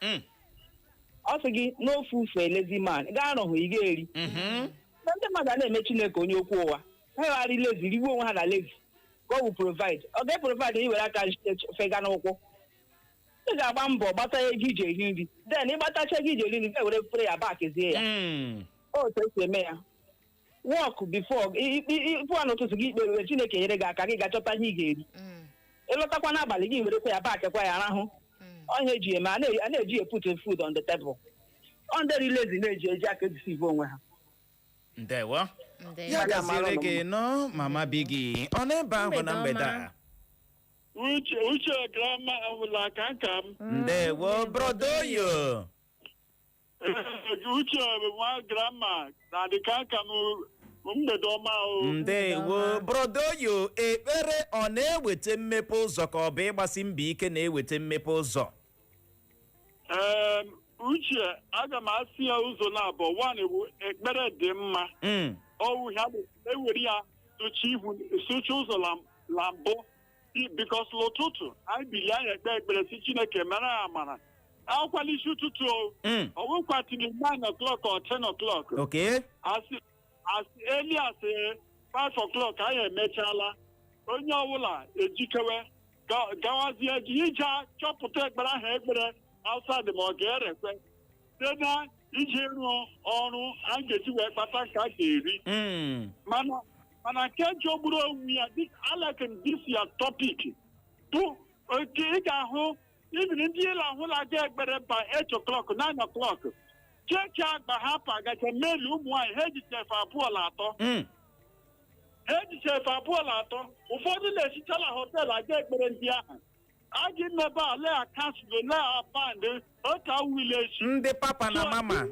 Ọ sị gị n'ofu ufe lazy man gaa nọhụ ị ga-eri. Ndị mmadụ a na-eme Chineke onye okwu ụwa. Ha ghara lazy rigbuo onwe ha na lazy. God will provide. Ọ ga-provide ị were aka fega n'ụkwụ. Ị ga-agba mbọ gbata ego iji eri nri. Then ịgbatacha ego iji eri nri ga-ewere pụrụ ya back ezie ya. Otu esi eme ya. Walk before ịpụọ n'ụtụtụ gị ikpere Chineke nyere gị aka gị ga-achọta ihe ị ga-eri. Ịlọtakwa n'abalị gị werekwa ya back kwa ya rahụ. Ọhịa eji eme a na-eji put food on the table. Ọ ndị lazy na-eji aka deceive onwe ha. Ndewo. Ya gasịrị gị nọ Mama Bigi. Ọ na-ebe ahụ na mgbede a. Uche grama ọbụla ka nka m. Ndewo brodoyo. Uche nwa grama na dịka nka m mgbede ọma o. Ndewo brodoyo. Ekpere ọ na-eweta mmepe ụzọ ka ọ bụ ịgbasi mbọ ike na-eweta mmepe ụzọ? Uche aga m asị ya ụzọ na-abụ one bụ ekpere dị mma. Ọwụ ha ewere ya sụcha ụzọ la mbụ bikos n'ụtụtụ anyị bili anyị ekpe ekpere si Chineke mere ya amara akwala isi ụtụtụ o wụkwatịrị 9 o'clock or 10 o'clock. Okay. Asị Elias 5 o'clock anyị emechala onye ọbụla ejikewe gawazie ji ije chọpụta ekpere ahụ ekpere outside ma ọ ga-erekwe site na iji rụọ ọrụ a ga-eji wee kpata ka a ga-eri. Mana nke jogburu onwe ya alakin this ya topic bụ oke ị ga-ahụ ibiri ndị ịla ahụla ga ekpere ba 8 o'clock 9 o'clock cheche agba hapụ agacha meli ụmụ nwaanyị ha ejichefe abụọ na atọ ụfọdụ na-esichala họteelụ aga ekpere ndị ahụ a ga mmebe a lea kansụl lea band otu wileji ndị papa na mama.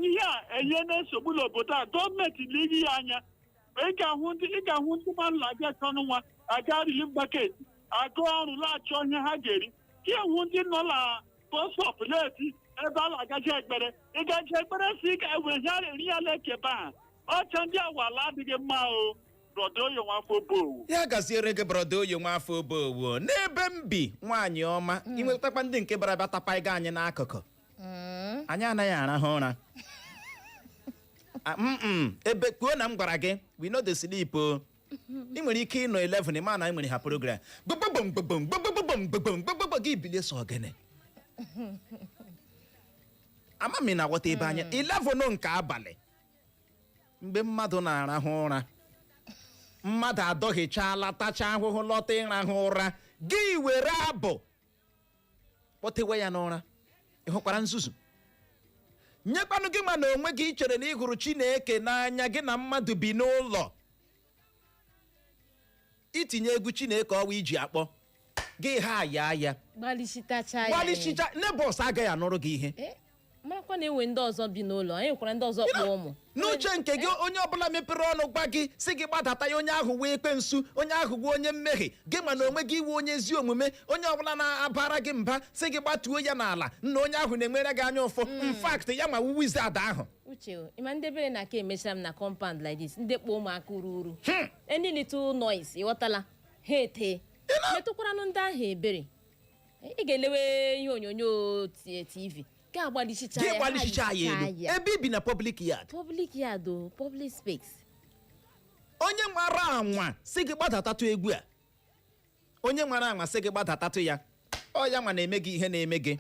Ihe a enye na nsogbu n'obodo a gọọmenti liri ya anya ị ga-ahụ ndị mmadụ na-abịa chọnụ nwa aga rili baket agụ ọrụ na-achọ ihe ha ga-eri ka ịhụ ndị nọ na bọsọp na-eti ebe a na-agaji ekpere ịgaji ekpere si ị ga-ewe ihe eri ya na-ekebe ha ọcha ndị awala adịghị mma o. Brodoyo nwafọ obowo. Ya gaziere gị brodoyo nwafọ obowo. N'ebe m bi nwaanyị ọma inwetakwa ndị nke bara bịa tapa ịga anyị n'akụkụ. Anyị anaghị arahụ ụra. ebe kwuo na m gwara gị we know the sleep o ị nwere ike ịnọ 11 ma na ị nwere ha program gbogbo gị bilie so ogene ama m na ghọta ebe anya 11 nke abalị mgbe mmadụ na-arahụ ụra mmadụ adọghịchala tacha ahụhụ lọta ịrahụ ụra gị were abụ kpọtewe ya n'ụra ị hụkwara nzuzu nyekwanụ gị ma na onwe gị chere na ị hụrụ Chineke n'anya gị na mmadụ bi n'ụlọ itinye egwu Chineke ọwa iji akpọ gị ha ya gbalịchicha nebọs agaghị anụrụ gị ihe marakwa na enwe ndị ọzọ bi n'ụlọ anyị nwekwara ndị ọzọ kpọọ ụmụ n'uche nke gị onye ọbụla mepere ọnụ gwa gị si gị gbadata ya onye ahụ wee ekwensu onye ahụ wee onye mmehie gị ma na onwe gị iwe onye ezi omume onye ọbụla na-abara gị mba si gị gbatuo ya n'ala na onye ahụ na-enwere gị anya ụfụ infact ya ma wizard ahụ uche ịma ndị bere na ka emechara m na compound like this ndị kpọọ ụmụaka uru any little noise ịghọtala ha ete metụkwaranụ ndị ahụ ebere ị ga-elewe ihe onyonyo TV ga-agbalichicha ya elu ebe ibi na public yard o public space onye nwara anwa si gị gbadatatụ egwu a onye nwara anwa si gị gbadatatụ ya ọ ya nwa na-eme gị ihe na-eme gị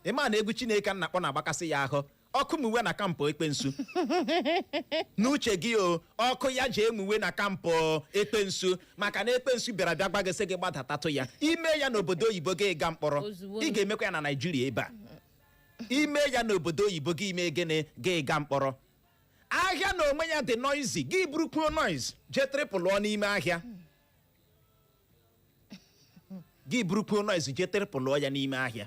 ịma na egwu Chineke na-akpọ na-agbakasị ya ahụ ọkụ muwe na kampụ ekwensu n'uche gị o ọkụ ya ji emuwe na kampụ ekwensu maka na ekwensu bịara bịa gwa gị sị gị gbadatatụ ya ime ya n'obodo oyibo gị ga mkpọrọ ị ga-emekwa ya na Naịjirịa ebe a ime ya n'obodo oyibo gị ime gịnị gị ga mkpọrọ ahịa na onwe ya dị noisy gị burukwuo noise jee tripụlụọ n'ime ahịa gị burukwuo noise jee tripụlụọ ya n'ime ahịa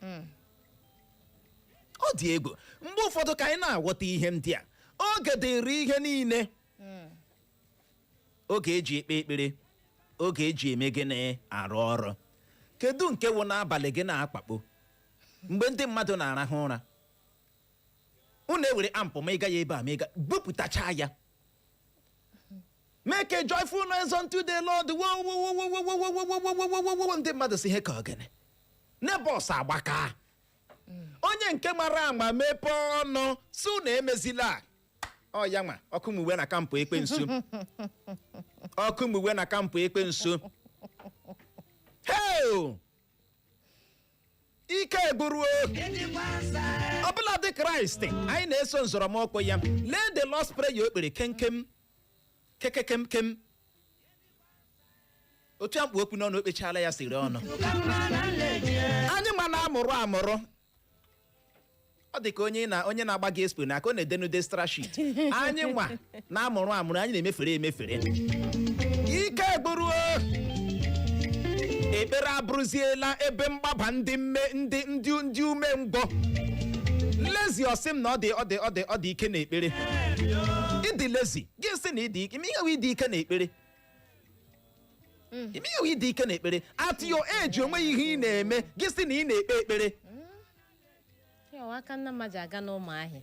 ọ dị egwu mgbe ụfọdụ ka anyị na-aghọta ihe ndị a oge dịrị ihe niile oge eji ekpe ekpere oge eji eme gịnị arụ ọrụ kedu nke wụ n'abalị gị na-akpakpo mgbe ndị mmadụ na-arahụ ụra unu ewere ampụ ma ị gaghị ebe a ma ị bupụtacha ya make a joyful noise unto the Lord ndị mmadụ si ihe ka ogene nebọs agbaka onye nke mara ama mepe ọnụ si na emezila ọ ya nwa ọkụ muwe na kampụ ekwensu ọkụ muwe na kampụ ekwensu hey ike egburuo ọbụla dị Kraịst anyị na-eso nzọrọmụkwụ ya lee the Lord's Prayer o kpere kenkem kekekem otu a mkpu okwu n'ọnụ okpechala ya siri ọnụ anyị ma na-amụrụ ọ dị ka onye na-agba gị expo na aka ọ na-edenude strashit anyị nwa na-amụrụ anyị na-emefere ike egburuo ekpere abụrụziela ebe mgbaba ndị umengwọ lezi ọsị m na ọ dị ike na ekpere ịdị lezi gị sị na ịdị ike imihewe ịdị ike na ekpere imihewe ịdị ike na ekpere at your age onweghị ihe ị na-eme gị sị na ị na-ekpe ekpere aka nna mmadụ aga n'ụmụahịa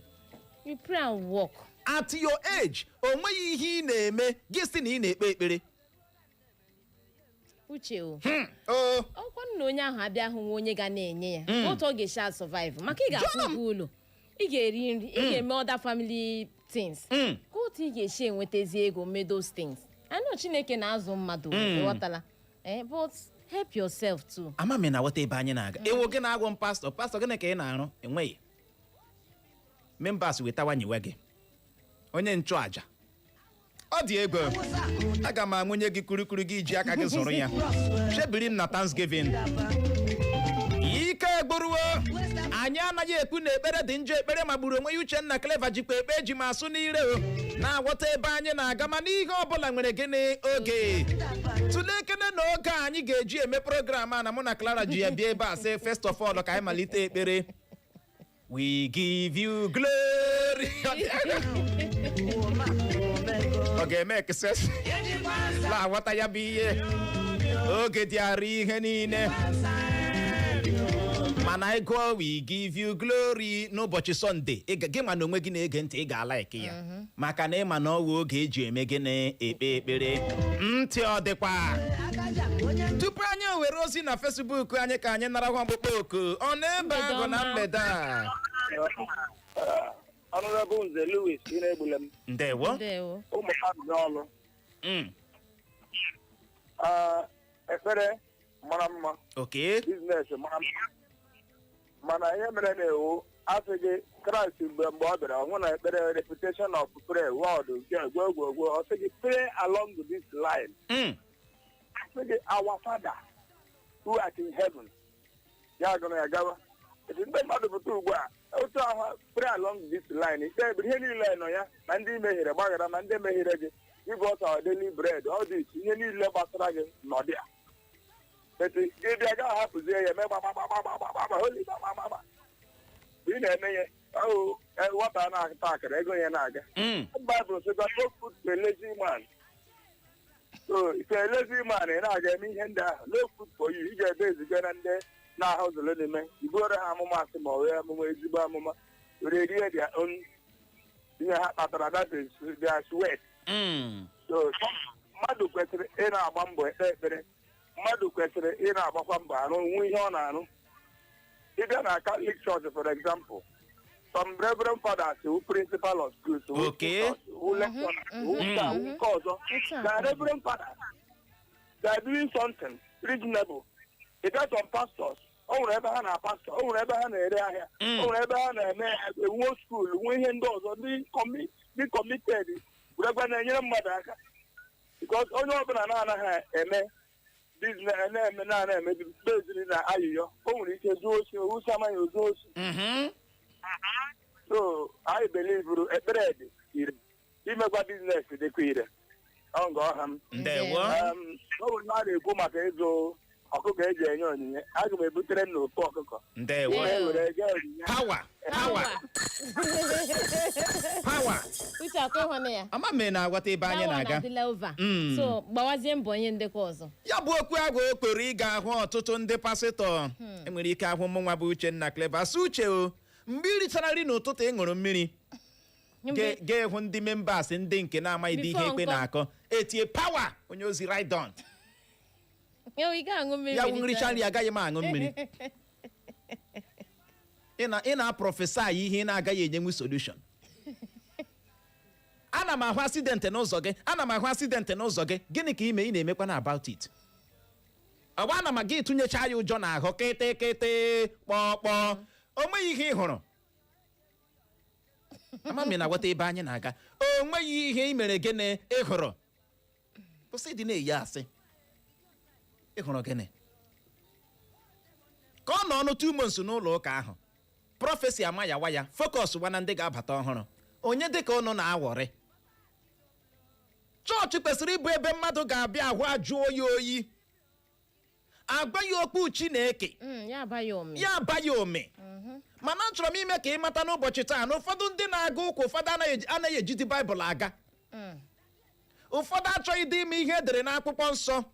you pray and walk at your age onweghị ihe ị na-eme gị sị na ị na-ekpe ekpere uche ọkwa na onye ahụ abịa hụ nwa onye ga na-enye ya otu ọ ga-echa survive maka ị ga-akwụ ụgwọ ụlọ ị ga-eri nri ị ga-eme other family things ka otu ị ga-echi enwetazi ego mee those things I know Chineke na-azụ mmadụ ịghọtala but help yourself too. Ama m na wata ebe anyị na-aga ewo gị na-agwọ m pastọ gịnị ka ị na-arụ enweghị members wetawanyiwe gị onye nchụaja ọ dị ego aga m amụnye gị kurukuru gị ji aka gị zụrụ ya chebiri m na Thanksgiving ike egburuo anyị anaghị ekwu na ekpere dị njọ ekpere magburu onwe ya Uchenna Clever jikwa ekpe eji ma asụ n'ire na-aghọta ebe anyị na-aga mana ihe ọbụla nwere gịnị oge tụlekene na oge anyị ga-eji eme program a na mụ na Clara ji ya bịa ebe a sị first of all ka anyị malite ekpere we give you glory ọ ga-eme ekses na-aghọta ya bụ ihe oge dị arị ihe niile mana ị gụọ we give you glory n'ụbọchị Sọnde gị ma na onwe gị na-ege ntị ị ga-ala eke ya maka na ịma na ọwụ oge eji eme gị na-ekpe ekpere ntị ọ dịkwa tupu anyị were ozi na Facebook anyị ka anyị nara ọkpụkpọ oku ọ na-ebe agụ na mgbede a Honorable Nze Louis Inegbulem. Ndewo. Ndewo. Ụmụ mmadụ n'ọlụ. Ekpere mara mma. Okay. Business mara mma. Mana ihe mere na-ewu asịghị Kraịst mgbe ọ bịara ọhụ na ekpere reputation of prayer word nke gwogwogwo ọ sịghị pray along this line. Asịghị our Father who art in heaven. Ya gụrụ ya gawa. Eti ndị mmadụ pụta ugbu a otu ahụ pray along this line ike ebiri ihe niile nọ ya na ndị mehiere gbaghara na ndị mehiere gị give us our daily bread all this ihe niile gbasara gị nọdị a. Eti gị bịa gaa hapụzie ya eme gbagbagbagbagbagba holy gbagbagbagba. Ị na-eme ya nwata na-ata akara ego ya na-aga. Bible says no food to a lazy man. So if you're a lazy man ị na-aga eme ihe ndị ahụ no food for you ị ga-ebe eziga na ndị na-ahụ ụzọ n'ime ibuoro ha amụma asị ma ọ wee amụma ezigbo amụma were rie their own ihe ha kpatara that is their sweat. So mmadụ kwesịrị ị na-agba mbọ ekpe ekpere mmadụ kwesịrị ị na-agbakwa mbọ arụ nwe ihe ọ na-arụ. Ịbịa na Catholic Church for example some reverend fathers who principal of schools who lecture who ọzọ na reverend fathers they are doing something reasonable. They got some pastors o nwere ebe ha na-apastọ o nwere ebe ha na-ere ahịa o nwere ebe ha na-eme ewuo skuul nwe ihe ndị ọzọ ndị committed were na-enyere mmadụ aka because onye ọbụla na-anaghị eme biznes na-eme beziri na ayịyọ o nwere ike zuo osi owusi amaghị ozuo osi. So I believe ekpere dị ire imekwa biznes dịkwa ire ọ nga ọha m. Ndewo. O nwere a na-ekwu maka ịzụ ọkụkọ eji enye onyinye aga m ebutere m n'ofu ọkụkọ. Ndewo. Power. Uche akọ ịhụnụ ya. Ama m na-agwata ebe anyị na-aga. So gbawazie mbọ onye ndekọ ọzọ. Ya bụ okwu agụ okpere ị ga-ahụ ọtụtụ ndị pasịtọ enwere ike ahụ mụ nwa bụ Uchenna Clever sị Uche o mgbe ị richara nri n'ụtụtụ ị ṅụrụ mmiri ga-ehụ ndị members ndị nke na-amaghị dị ihe ekpe na-akọ etie power onye ozi ride on ya wụ nricha nri agaghị m aṅụ mmiri ị na-aprofesa ihe ị na-agaghị enyenwu solution. Ana m ahụ accident n'ụzọ gị gịnị ka ị na-emekwa na about it ọgba ana m aga ịtụnyecha ya ụjọ n'ahụ kịtịkịtị kpọkpọ o nweghị ihe ị hụrụ ama m na-agwata ebe anyị na-aga o nweghị ihe ị mere gịnị ị hụrụ kwụsị dị na-eyi asị ị hụrụ gịnị ka ọ nọ ọnụ 2 months n'ụlọ ụka ahụ prọfesi ama ya wa ya focus gwa na ndị ga-abata ọhụrụ onye dịka ụnụ na-awọrị chọọchị kwesịrị ịbụ ebe mmadụ ga-abịa ahụ ajụọ ya oyi agba ya okpu Chineke ya aba ya ome mana achọrọ m ime ka ị mata n'ụbọchị taa na ụfọdụ ndị na-aga ụka ụfọdụ anaghị ejide Baịbụl aga ụfọdụ achọghị dị ime ihe edere n'akwụkwọ nsọ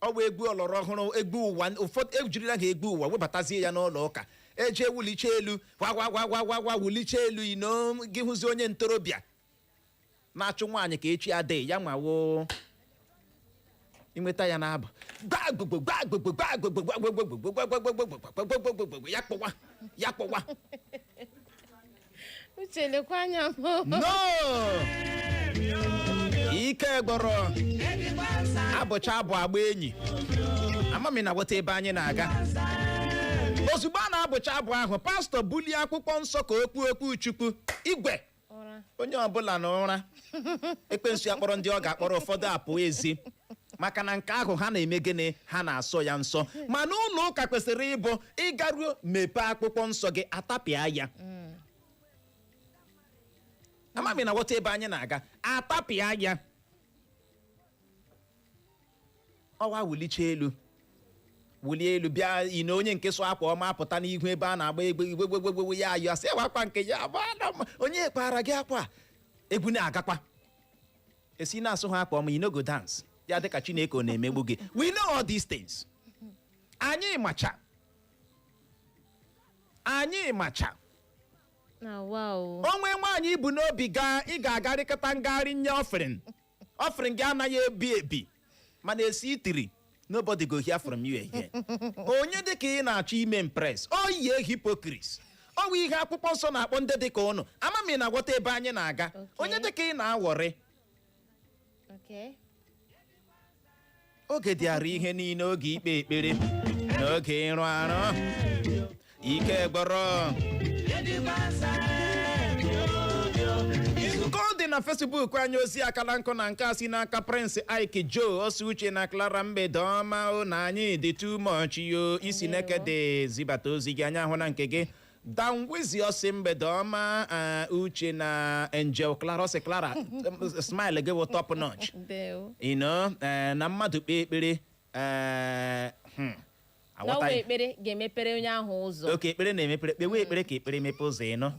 ọ bụ egwu ọlọrọ ọhụrụ egwu ụwa ụfọdụ ejirila ha egwu ụwa webatazie ya n'ụlọ ụka eje wuliche elu gwa wuliche elu ino gị hụzi onye ntorobịa na-achụ nwaanyị ka echi adịghị ya nwawo inweta ya n'abụ ya kpọwa Uche lekwa anya m. no ike gbọrọ abụcha abụ agba enyi ama m na weta ebe anyị na-aga ozugbo a na-abụcha abụ ahụ pastọ bulie akwụkwọ nsọ ka okwu Chukwu igwe onye ọbụla na ụra ekwensu ya kpọrọ ndị ọ ga-akpọrọ ụfọdụ apụ ezi maka na nke ahụ ha na-eme gịnị ha na-asọ ya nsọ mana ụlọ ụka kwesịrị ịbụ ịgaruo mepee akwụkwọ nsọ gị atapịa ya ama m na weta ebe anyị na-aga atapịa ya ọwa wulie elu bịa ina onye nke so akwa ọma apụta n'ihu ebe a na-agba egbe ya ayọ asị wakwa nke ya onye kpara gị akwa egwu na-agakwa esi na-asụ ha akwa ọma go dance ya dịka Chineke ọ na-emegbu gị we know all these things anyị macha onwe nwaanyị ibu n'obi ị ga-agarịkọta ngagharị nye offering gị anaghị ebi mana esi itiri nobody go hear from you again onye dịka ị na-achọ ime impress oyiye hypocrites ọ bụ ihe akwụkwọ nsọ na-akpọ ndị dị ka ụnụ ama m ị na-aghọta ebe anyị na-aga onye dị ka ị na-awọrị Okay. oge dịara ihe niile oge ikpe ekpere na oge ịrụ arụ ike gbọrọ nke ọ dị na Facebook anyị ozi akala nkụ na nke a si n'aka Prince Ike Joe osi uche na Clara mgbede ọma na anyị dị too much yo isi nekede zibata ozi gị anya ahụ na nke gị danwizi osi mgbede ọma uche na Angel Clara osi Clara smile gị wụ top notch na mmadụ kpee ekpere n'ọnwa ekpere ga-emepere onye ahụ ụzọ oke ekpere na-emepere kpewe ekpere ka ekpere mepe ụzọ ịnọ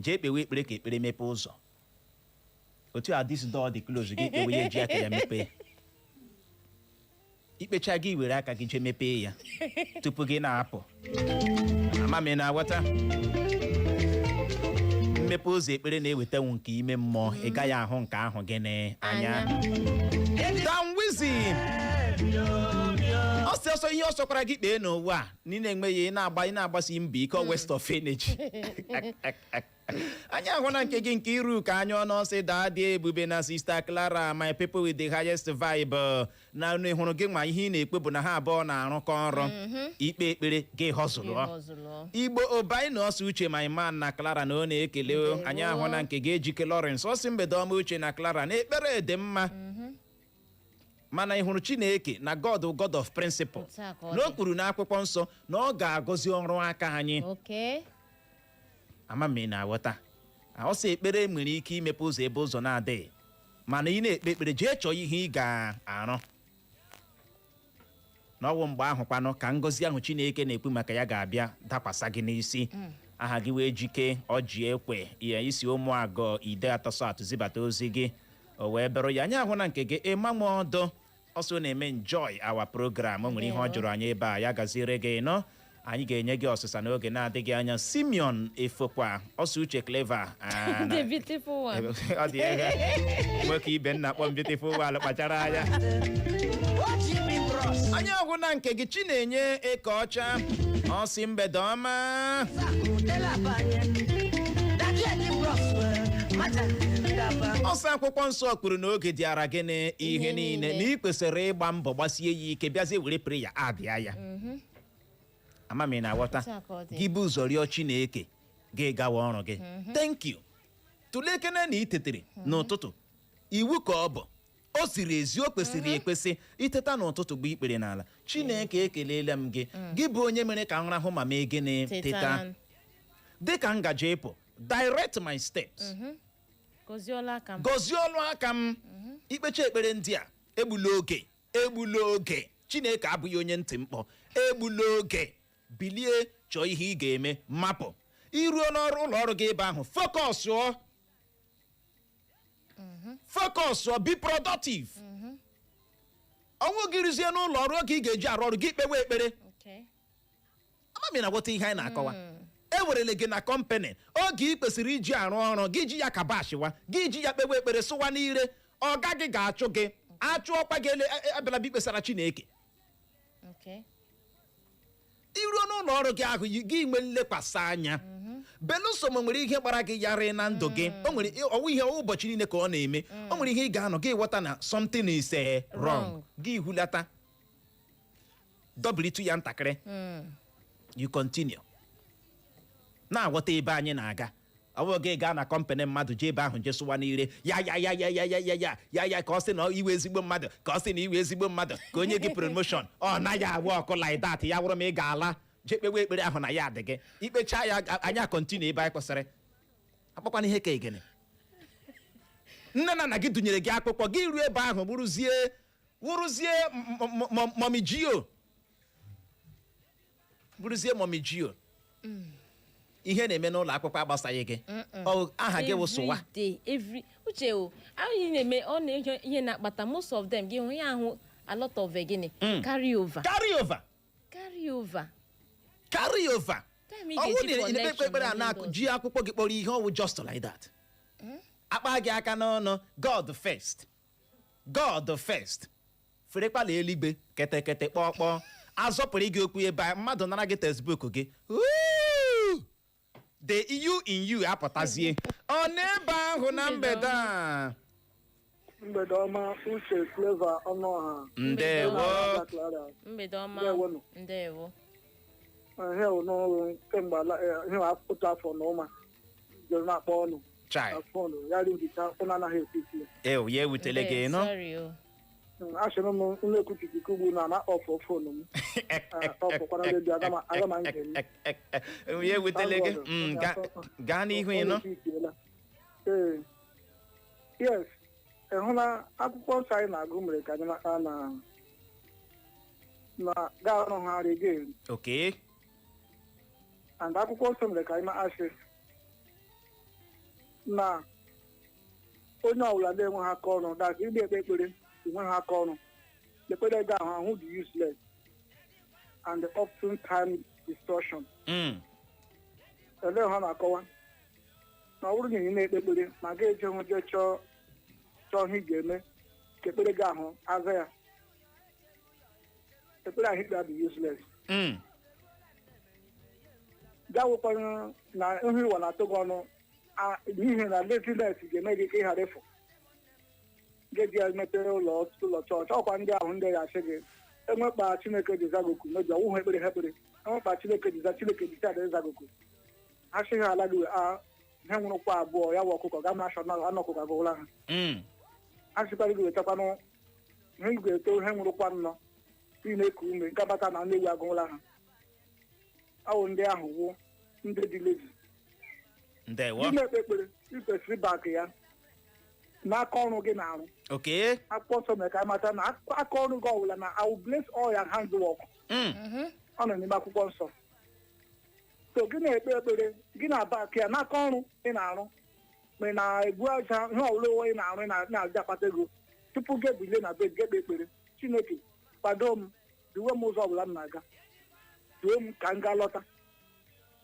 jee kpewe ekpere ka ekpere mepe ụzọ otu a this door dị close gị kpewe ya eji aka ya mepee ikpecha gị were aka gị jee mepee ya tupu gị na-apụ ama m na-aghọta mmepe ụzọ ekpere na-ewetanwu nke ime mmụọ ị gaghị ahụ nke ahụ gị n'anya danwizi ọsọ ihe ọ sọkwara gị kpee n'ụwa a niile enweghị ị na-agbasi mbọ ike west of energy anyị ahụ na nke gị nke iru ka anya ọnụ ọsị daa dị ebube na Sister Clara my people with the highest vibe na unu hụrụ gị ma ihe ị na-ekpe bụ na ha abụọ na-arụkọ ọrụ ikpe ekpere gị họzụlụ Igbo obai na ọsọ uche my man na Clara na ọ na-ekele anyị ahụ na nke gị ejike Lawrence ọsị mgbede ọma uche na Clara na ekpere dị mma mana ị hụrụ Chineke na God of principle na o kwuru n'akwụkwọ nsọ na ọ ga-agọzi ọrụ aka anyị ama m ị na-aghọta ọ sị ekpere nwere ike imepe ụzọ ebe ụzọ na-adịghị mana ị na-ekpe ekpere jee chọọ ihe ị ga-arụ n'ọwụ mgbe ahụ kwanụ ka ngọzi ahụ Chineke na-ekwu maka ya ga-abịa dakwasa gị n'isi aha gị wee jike ọji ekwe ya isi ụmụagọ ide atọsọ zibata ozi gị o wee bụrụ ya anyị ahụ na nke gị ịmanwe ọdụ ọsọ na-eme enjoy our program o nwere ihe ọ jụrụ anyị ebe a ya gaziere gị nọ anyị ga-enye gị ọsịsa n'oge na-adịghị anya Simeon Efokwa ọsọ uche Clever The beautiful one. ọ dị ihe nwoke ibe nna kpọm beautiful one kpachara anya anyị ahụ na nke gị Chinenye Eke Ọcha ọsị mgbede ọma ọsọ akwụkwọ nsọ kwuru n'oge dịara gị n'ihe niile na ị kwesịrị ịgba mbọ gbasie ya ike bịazie were preya adịa ya ama m ị na-aghọta gị bụ ụzọ rịọ Chineke gị gawa ọrụ gị thank you tụlee ekene na itetere n'ụtụtụ iwu ka ọ bụ o siri ezi o kwesịrị ekwesị iteta n'ụtụtụ gba ikpere n'ala Chineke ekelela m gị gị bụ onye mere ka m rahụ ma mee gịnị teta dịka m gaje ịpụ direct my steps gọzie ọlụ aka m ikpecha ekpere ndị a egbula oge Chineke abụghị onye ntị mkpọ egbula oge bilie chọọ ihe ị ga-eme mapụ iruo n'ọrụ ụlọ ọrụ gị ebe ahụ focus be productive ọnwụ gị rụzie n'ụlọ ọrụ oge ị ga-eji arụ ọrụ gị kpewe ekpere ama m na-aghọta ihe anyị na-akọwa ewerele gị na kọmpanị oge ị kwesịrị iji arụ ọrụ gị ji ya kabashiwa gị ji ya kpewe ekpere sụwa n'ire ọga gị ga-achụ gị achụọkwa gị abịala bụ ikpesara Chineke iruo n'ụlọ ọrụ gị ahụ gị nwe nlekwasị anya belụsọ ma nwere ihe gbara gị yarị na ndụ gị o nwere ọwụ ihe ụbọchị niile ka ọ na-eme o nwere ihe ị ga-anọ gị ghọta na something is wrong gị hulata dọbilitu ya ntakịrị you continue na-aghọta ebe anyị na-aga ọ bụ gị gaa na kọmpanị mmadụ jee ebe ahụ jee sụwa n'ire ya ka ọ sị na iwe ezigbo mmadụ ka ọ sị na iwe ezigbo mmadụ ka onye gị promotion ọ naghị agwa ọkụ like that ya wụrụ ma ị ga-ala jee kpewe ekpere ahụ na ya dị gị ikpecha ya anyị akọntinu ebe anyị kwesịrị akpọkwana ihe ka egene nne na nna gị dụnyere gị akpụkpọ gị ruo ebe ahụ wụrụzie momijio ihe na-eme n'ụlọ akwụkwọ agbasaghị gị aha gị wụsụwa uche ahụ na-eme ọ na-enye ihe na-akpata most of them gị hụ ya ahụ a lot of gịnị carry over ọwụ na-ekpe ekpere a na-ji akwụkwọ gị kpọrọ ihe ọwụ just like that akpa gị aka n'ọnụ God first ferekpala eluigwe ketekete kpọkpọ azọpụrụ gị okwu ebe mmadụ nara gị textbook gị the you in you apụtazie ọ n'ebe ahụ na mgbede a mgbede ọma uche Clever Ọnụọha ndewo mgbede ọma ndewo ihe n'ọrụ kemgbe ihe otu afọ na ụma jere na-akpọ ọnụ chai fọnụ ya ringicha ụnụ anaghị etiti ya ewutele gị nọ achọrọ m nlekwuchikike ugbu na na-akpọfọ fonu m ọfọkwara redio aga ma njem ya ewutele gị gaa n'ihu ịnọ ee yes ịhụ na akwụkwọ nsọ anyị na-agụ mere ka anyị mata na gaa ọrụgharị again okay and akwụkwọ nsọ mere ka anyị asị na onye ọbụla na-enweghị aka ọrụ daka ịgba ekpere enweghị aka ọrụ ekpere ga ahụ ahụ dị useless and often time distortion ele ha na-akọwa na ọ bụrụ na ị na-ekpe ekpere ma ga-eje hụ je chọọ ihe ị ga-eme ka ekpere gị ahụ aza ya ekpere ahụ ikpe dị useless ga wụkwara na ihe ịwa na-atụ gị ọnụ n'ihi na laziness ga-eme gị ka ị ghara ịfụ ga-eji ya mepere ụlọ chọọchị ọkwa ndị ahụ ndị ya asị gị enwekpa Chineke ji zagoku mebi ọwụhụ ekpere ha ekpere enwekpa Chineke ji ada zagoku ha sị ha ala gị ha nwere ụkwa abụọ ya wụ ọkụkọ ga na-achọ anụ ọkụkọ agụla ha ha sịkwara gị wetakwanụ ihe ị ga-eto ihe nwere ụkwa nnọ ị na-eku ume nke bata na nnewi agụla ha awụ ndị ahụ wụ ndị dị lezi ị na-ekpe ekpere ikwesịrị bak ya n'aka ọrụ gị na-arụ akwụkwọ nsọ mere ka mata na aka ọrụ gị ọbụla na I will bless all your handwork ọ nọ n'ime akwụkwọ nsọ so gị na-ekpe ekpere gị na-abak ya n'aka ọrụ ị na-arụ ma na-ebu aja ihe ọbụla onwe ị na-arụ na-aja akpata ego tupu gị ebilie na be gị ekpe ekpere Chineke kwado m duwe m ụzọ ọbụla m na-aga duwe m ka m gaa lọta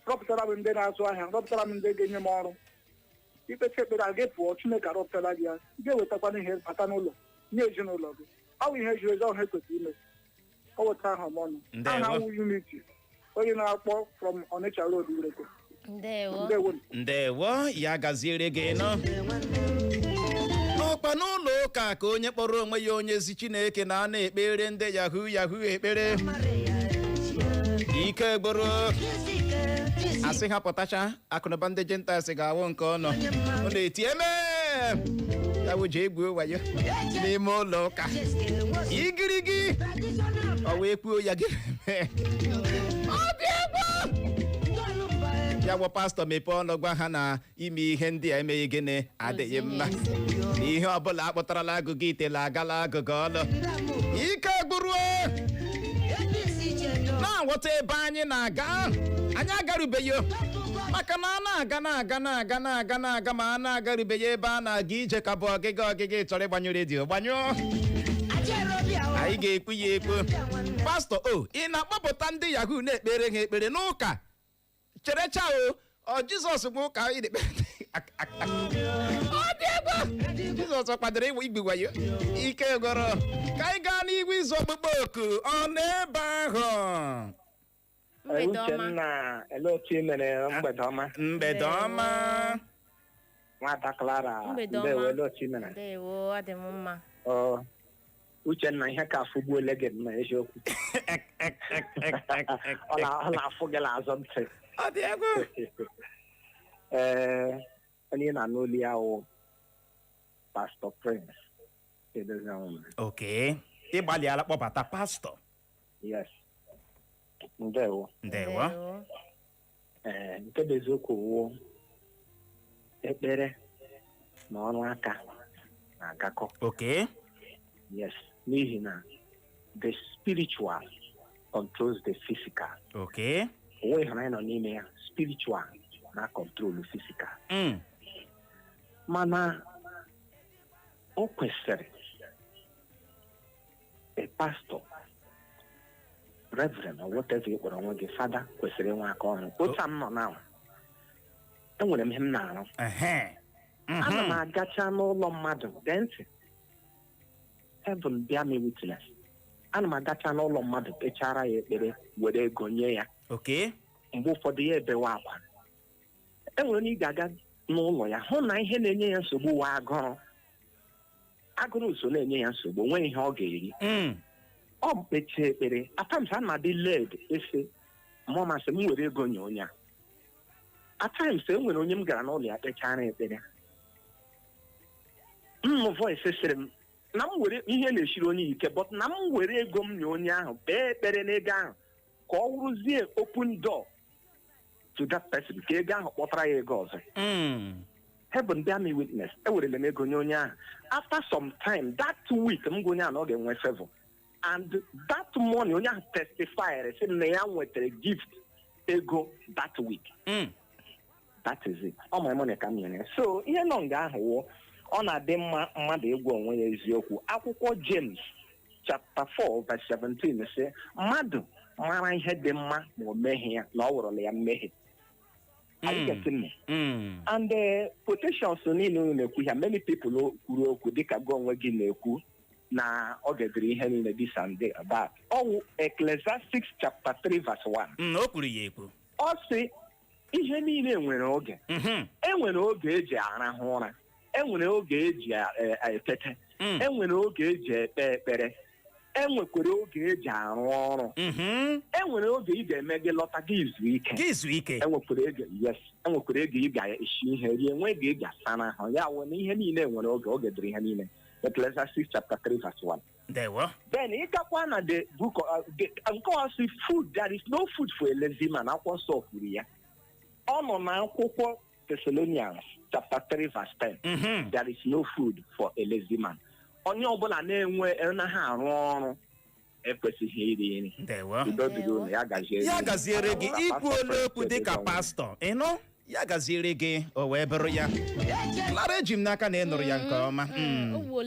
rọpụtara m ndị na-azụ ahịa rọpụtara m ndị ga-enye m ọrụ ikpecha ekpere a gị pụọ Chineke arọpụtara gị ya ga-ewetakwana ihe bata n'ụlọ nye ezinụlọ gị ọ bụ ihe ziri ezi ọhụ ekwesịrị ime ọ weta aha m ọnụ aha wụ Unity onye na-akpọ from Onitsha Road Ureko ndewo ya gaziere gị nọ ọkpa n'ụlọ ụka ka onye kpọrọ onwe ya onye ezi Chineke na ekpere ndị yahoo ekpere ike gboro asị ha pụtacha akụnụba ndị Gentiles ga-awụ nke ọnọ ọ na-eti eme ya wụji egbuo wayo n'ime ụlọ ụka igirigi ọ wee kwuo ya gị ya bụ pastọ mepee ọnụ gwa ha na ime ihe ndị a emeghị gịnị adịghị mma na ihe ọbụla akpụtarala agụgụ itela agala agụgụ ọlụ ike gburuo na-aghọta ebe anyị na-aga anyị agarubeghị maka na a na-aga ma a na-agarubeghị ebe a na-aga ije ka bụ ọgịga chọrọ ịgbanyụ redio gbanyụọ anyị ga-ekwu ya ekwu pastọ ị na-akpọpụta ndị yahoo na-ekpere ha ekpere n'ụka cherecha ọ Jizọs bụ ụka Jizọs kwadoro igbe wayo ike gọrọ ka anyị gaa n'ihu izu ọkpụkpọ oku ọ n'ebe ahụ Uchenna ele otu i mere mgbede ọma nwata Clara ndewo ele otu i mere Uchenna ihe ka afụ gbuole gị na eziokwu ọ na-afụ gị n'azụ ntị onye na-anụ olu ya wụ Pastor Prince ịgbalịala kpọbata pastọ yes ndewo nke bụ eziokwu wụ ekpere na ọrụ aka na-agakọ yes n'ihi na the spiritual controls the physical onwe ịhụnanya nọ n'ime ya spiritual na control physical mana o kwesịrị a pastor reverend or whatever ị kpọrọ onwe gị fada kwesịrị inwe aka ọrụ otu a m nọ na enwere m ihe m na-arụ ana m agacha n'ụlọ mmadụ gee ntị heaven bịa me witness ana m agacha n'ụlọ mmadụ kpechara ya ekpere were ego nye ya mgbe ụfọdụ ya ebewe akwa enwere onye ị ga-aga n'ụlọ ya hụ na ihe na-enye ya nsogbu wa agụrụ so na-enye ya nsogbu onwe ihe ọ ga-eri ọ mkpechi ekpere atams a na-adị led efe ma ọ masị m were ego nye onye a atams enwere onye m gara n'ụlọ ya kpechara ekpere voice sịrị m na m were ihe na-eshiri onye ike but na m were ego m nye onye ahụ kpee ekpere n'ego ahụ ka ọ wụrụzie open door to that person ka ego ahụ kpọtara ya ego ọzọ heaven bear me witness ewerele m ego nye onye ahụ after some time that week m gwa onye ahụ na ọ ga-enwe favor and that money onye ahụ testified sị na ya nwetara gift ego that week that is it ọ my money ka m nyere so ihe nọ nga ahụ wụọ ọ na-adị mma mmadụ ịgwa onwe ya eziokwu akwụkwọ James chapter 4 verse 17 sị mmadụ mara ihe dị mma ma o meghị ya na ọ wụrụla ya mmehie and quotations niile unu na-ekwu ya many people kwuru okwu dịka gị onwe gị na-ekwu na ọ ga-edere ihe niile this and that ọwụ Ecclesiastes chapter 3 verse 1 o kwuru ya ekwu ọ sị ihe niile nwere oge enwere oge eji arahụ ụra enwere oge eji etete enwere oge eji ekpe ekpere enwekwara oge eji arụ ọrụ enwere oge ị ga-eme gị lọta gị izu ike enwekwara oge ị ga-esi ihe rie enwe oge ị ga-asa n'ahụ ya wụ na ihe niile nwere oge dịrị ihe niile Ecclesiastes chapter 3 verse 1 then ịgakwa na the book nke ọsị food there is no food for a lazy man akwụkwọ nsọ kwuru ya ọ nọ na akwụkwọ Thessalonians chapter 3 verse 10 there is no food for a lazy man onye ọbụla na-enwe ha arụ ọrụ ekwesịghị iri nri ya gaziere gị ikwu olu okwu dịka pastọ ịnụ ya gaziere gị o wee bụrụ ya lara eji m n'aka na ị nụrụ ya nke ọma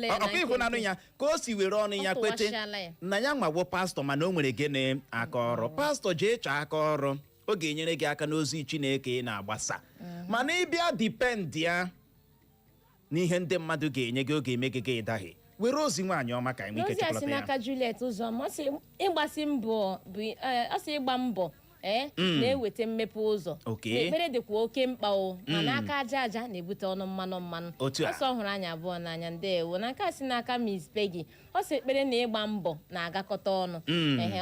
ọkwa ịhụnanụ ya ka o si were ọnụ ya kwete na ya nwawo pastọ mana o nwere gịnị aka ọrụ pastọ jee chọọ aka ọrụ ọ ga-enyere gị aka n'ozi Chineke ị na-agbasa mana ịbịa dipendị ya n'ihe ndị mmadụ ga-enye gị oge eme gị ịdaghị were ozi nwaanyị ọma ka anyị ike chịkọta ya n'aka Juliet Uzoma ọ sị ịgbasi mbọ bụ ọ sị ịgba mbọ na-eweta mmepe ụzọ ekpere dịkwa oke mkpa o mana aka aja aja na-ebute ọnụ mmanụ ọsọ ọhụrụ anya abụọ n'anya ndewo na nke a si n'aka Miss Peggy ọ sị ekpere na ịgba mbọ na-agakọta ọnụ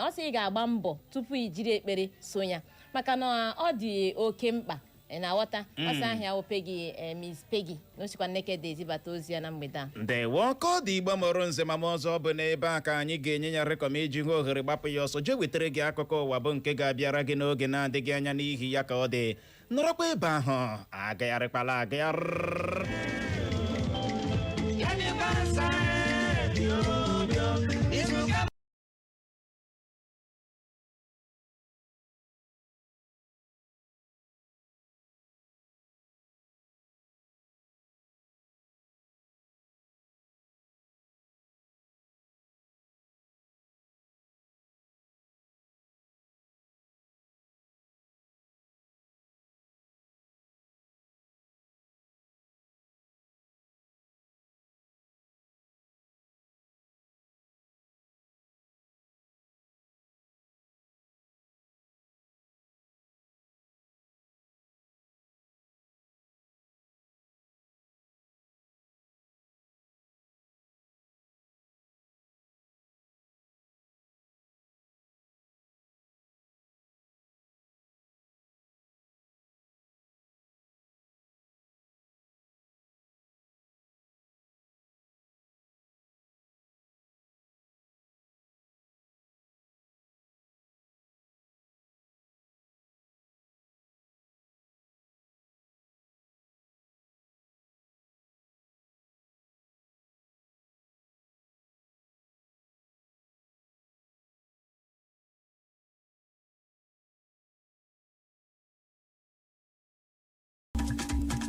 ọ sị ị ga-agba mbọ tupu i jiri ekpere so ya maka na ọ dị oke mkpa na-aghọta ọsọ ahịa Peggy Miss Peggy n'osikwa Naked ezibata ozi ya na mgbede a ndewo ka ọ dị igbo mụrụ nze ma ọzọ bụ n'ebe a ka anyị ga-enye ya rekọm iji hụ ohere gbapụ ya ọsọ jee wetara gị akụkọ ụwa bụ nke ga-abịara gị n'oge na-adịghị anya n'ihi ya ka ọ dị nọrọkwa ebe ahụ agagharịkwala agagharị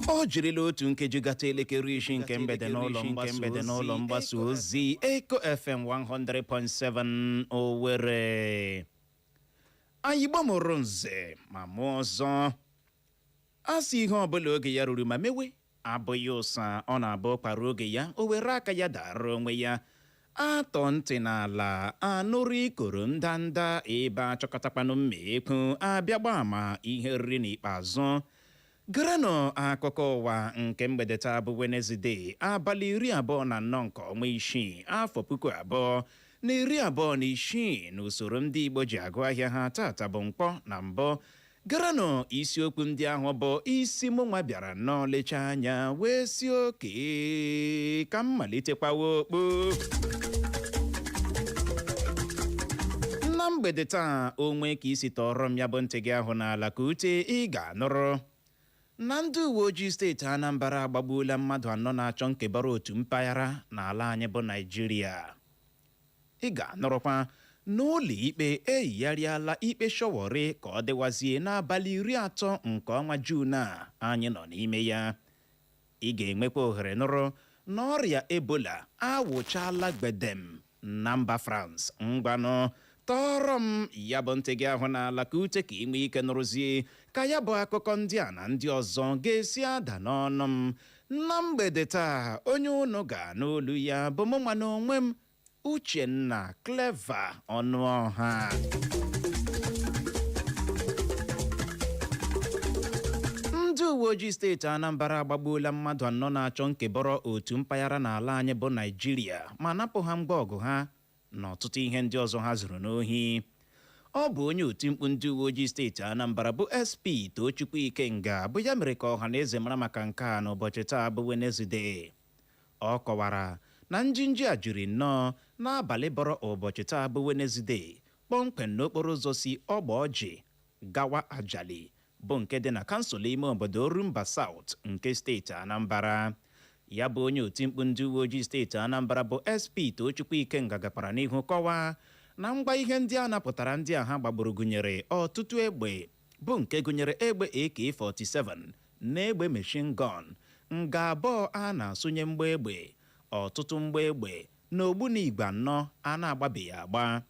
ọ jirila otu nkeji gata elekere isi nke mgbede n'ụlọ mgbasa ozi Eko FM 100.7 Owerri anyị gbamụrụ nze ma mụ ọzọ asị ihe ọbụla oge ya ruru ma mewe abụghị ụsa ọ na-abụ kpara oge ya o were aka ya dara onwe ya atọ ntị n'ala anụrụ ikoro ndanda ebe achọkọtakwanụ mmekwu abịa gbaa ma ihe riri n'ikpeazụ Gerenụ akụkọ ụwa nke mgbede taa bụ Wenezdee abalị 24 nke ọnwa isii afọ 2026 n'usoro ndị Igbo ji agụ ahịa ha tata bụ Nkwọ na Mbọ. Gerenụ isiokwu ndị ahụ bụ isi mụnwa bịara nnọọ lechaa anya wee si oke ka m malitekwawa okpu. Na mgbede taa onwe ka isi tọrọ m ya bụ ntị gị ahụ n'ala ka ute ị ga-anụrụ na ndị uwe ojii steeti Anambra agbagbuola mmadụ 4 na-achọ nkebara otu mpaghara n'ala anyị bụ Naịjirịa. Ị ga-anụrụkwa n'ụlọ ikpe eyigharịala ikpe shọwọrị ka ọ dịwazie n'abalị 30 nke ọnwa Juun a anyị nọ n'ime ya. Ị ga-enwekwa ohere nụrụ na ọrịa Ebola awụchala gbedem na mba France. Ngwanụ tọrọ m ya bụ ntị gị ahụ n'ala ka ute ka ị nwee ike nụrụzie ka ya bụ akụkọ ndị a na ndị ọzọ ga-esi ada n'ọnụ m na mgbede taa. Onye unu ga-anụ olu ya bụ mụ nwa n'onwe m, Uchenna Clever Ọnụọha. Ndị uwe ojii steeti Anambra agbagbuola mmadụ 4 na-achọ nkebọrọ otu mpaghara n'ala anyị bụ Naịjirịa ma napụ ha ngwa ọgụ ha na ọtụtụ ihe ndị ọzọ ha zuru n'ohi. Ọ bụ onye otimkpu ndị uwe ojii steeti Anambra bụ SP Tochukwu Ikenga bụ ya mere ka ọha na eze mara maka nke a n'ụbọchị taa bụ Wenezdee. Ọ kọwara na njinji a jiri nnọọ n'abalị bọrọ ụbọchị taa bụ Wenezdee kpọmkwem n'okporo ụzọ si Ọgba Ọjị gawa Ajali bụ nke dị na kansụl ime obodo Orumba South nke steeti Anambra. Ya bụ onye otimkpu ndị uwe ojii steeti Anambra bụ SP Tochukwu Ikenga gakwara n'ihu kọwaa na ngwa ihe ndị a napụtara ndị a ha gbagburu gụnyere ọtụtụ egbe bụ nke gụnyere egbe AK-47 na egbe machine gun, nga abụọ a na-asụnye mgba egbe, ọtụtụ mgba egbe na ogbunigwe 4 a na-agbabeghị agba,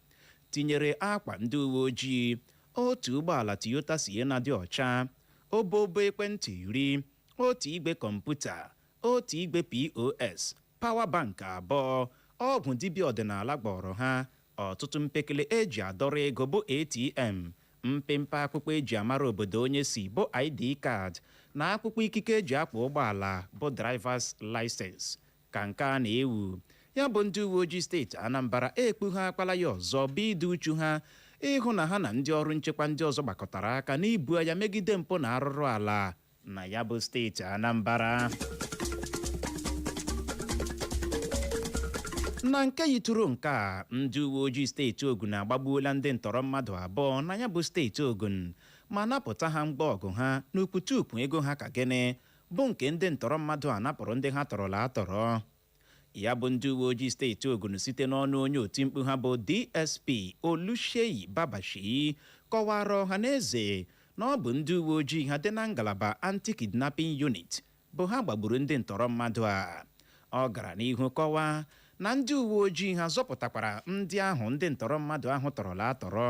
tinyere akwa ndị uwe ojii, otu ụgbọala Toyota Sienna dị ọcha, obobo ekwentị 10, otu igwe kọmputa, otu igwe POS, pawa bank 2, ọgwụ dibịa ọdịnala gbọrọ ha, ọtụtụ mpekele eji adọrọ ego bụ ATM, mpempe akwụkwọ eji amara obodo onye si bụ ID card na akwụkwọ ikike eji akpọ ụgbọala bụ drivers license. Ka nke a na-ewu, ya bụ ndị uwe ojii steeti Anambra ekpughe akpala ya ọzọ bụ idu uchu ha ịhụ na ha na ndị ọrụ nchekwa ndị ọzọ gbakọtara aka n'ibu agha megide mpụ na arụrụ ala na ya bụ steeti Anambra. Na nke yitụrụ nke a, ndị uwe ojii steeti Ogun agbagbuola ndị ntọrọ mmadụ 2 na ya bụ steeti Ogun ma napụta ha mgba ọgụ ha n'ukwutukwu ego ha ka gịnị bụ nke ndị ntọrọ mmadụ a napụrụ ndị ha tọrọla atọrọ. Ya bụ ndị uwe ojii steeti Ogun site n'ọnụ onye otimkpu ha bụ DSP Oluseyi Babashi kọwara ọha na eze na ọ bụ ndị uwe ojii ha dị na ngalaba anti-kidnapping unit bụ ha gbagburu ndị ntọrọ mmadụ a. Ọ gara n'ihu kọwaa na ndị uwe ojii ha zọpụtakwara ndị ahụ ndị ntọrọ mmadụ ahụ tọrọla atọrọ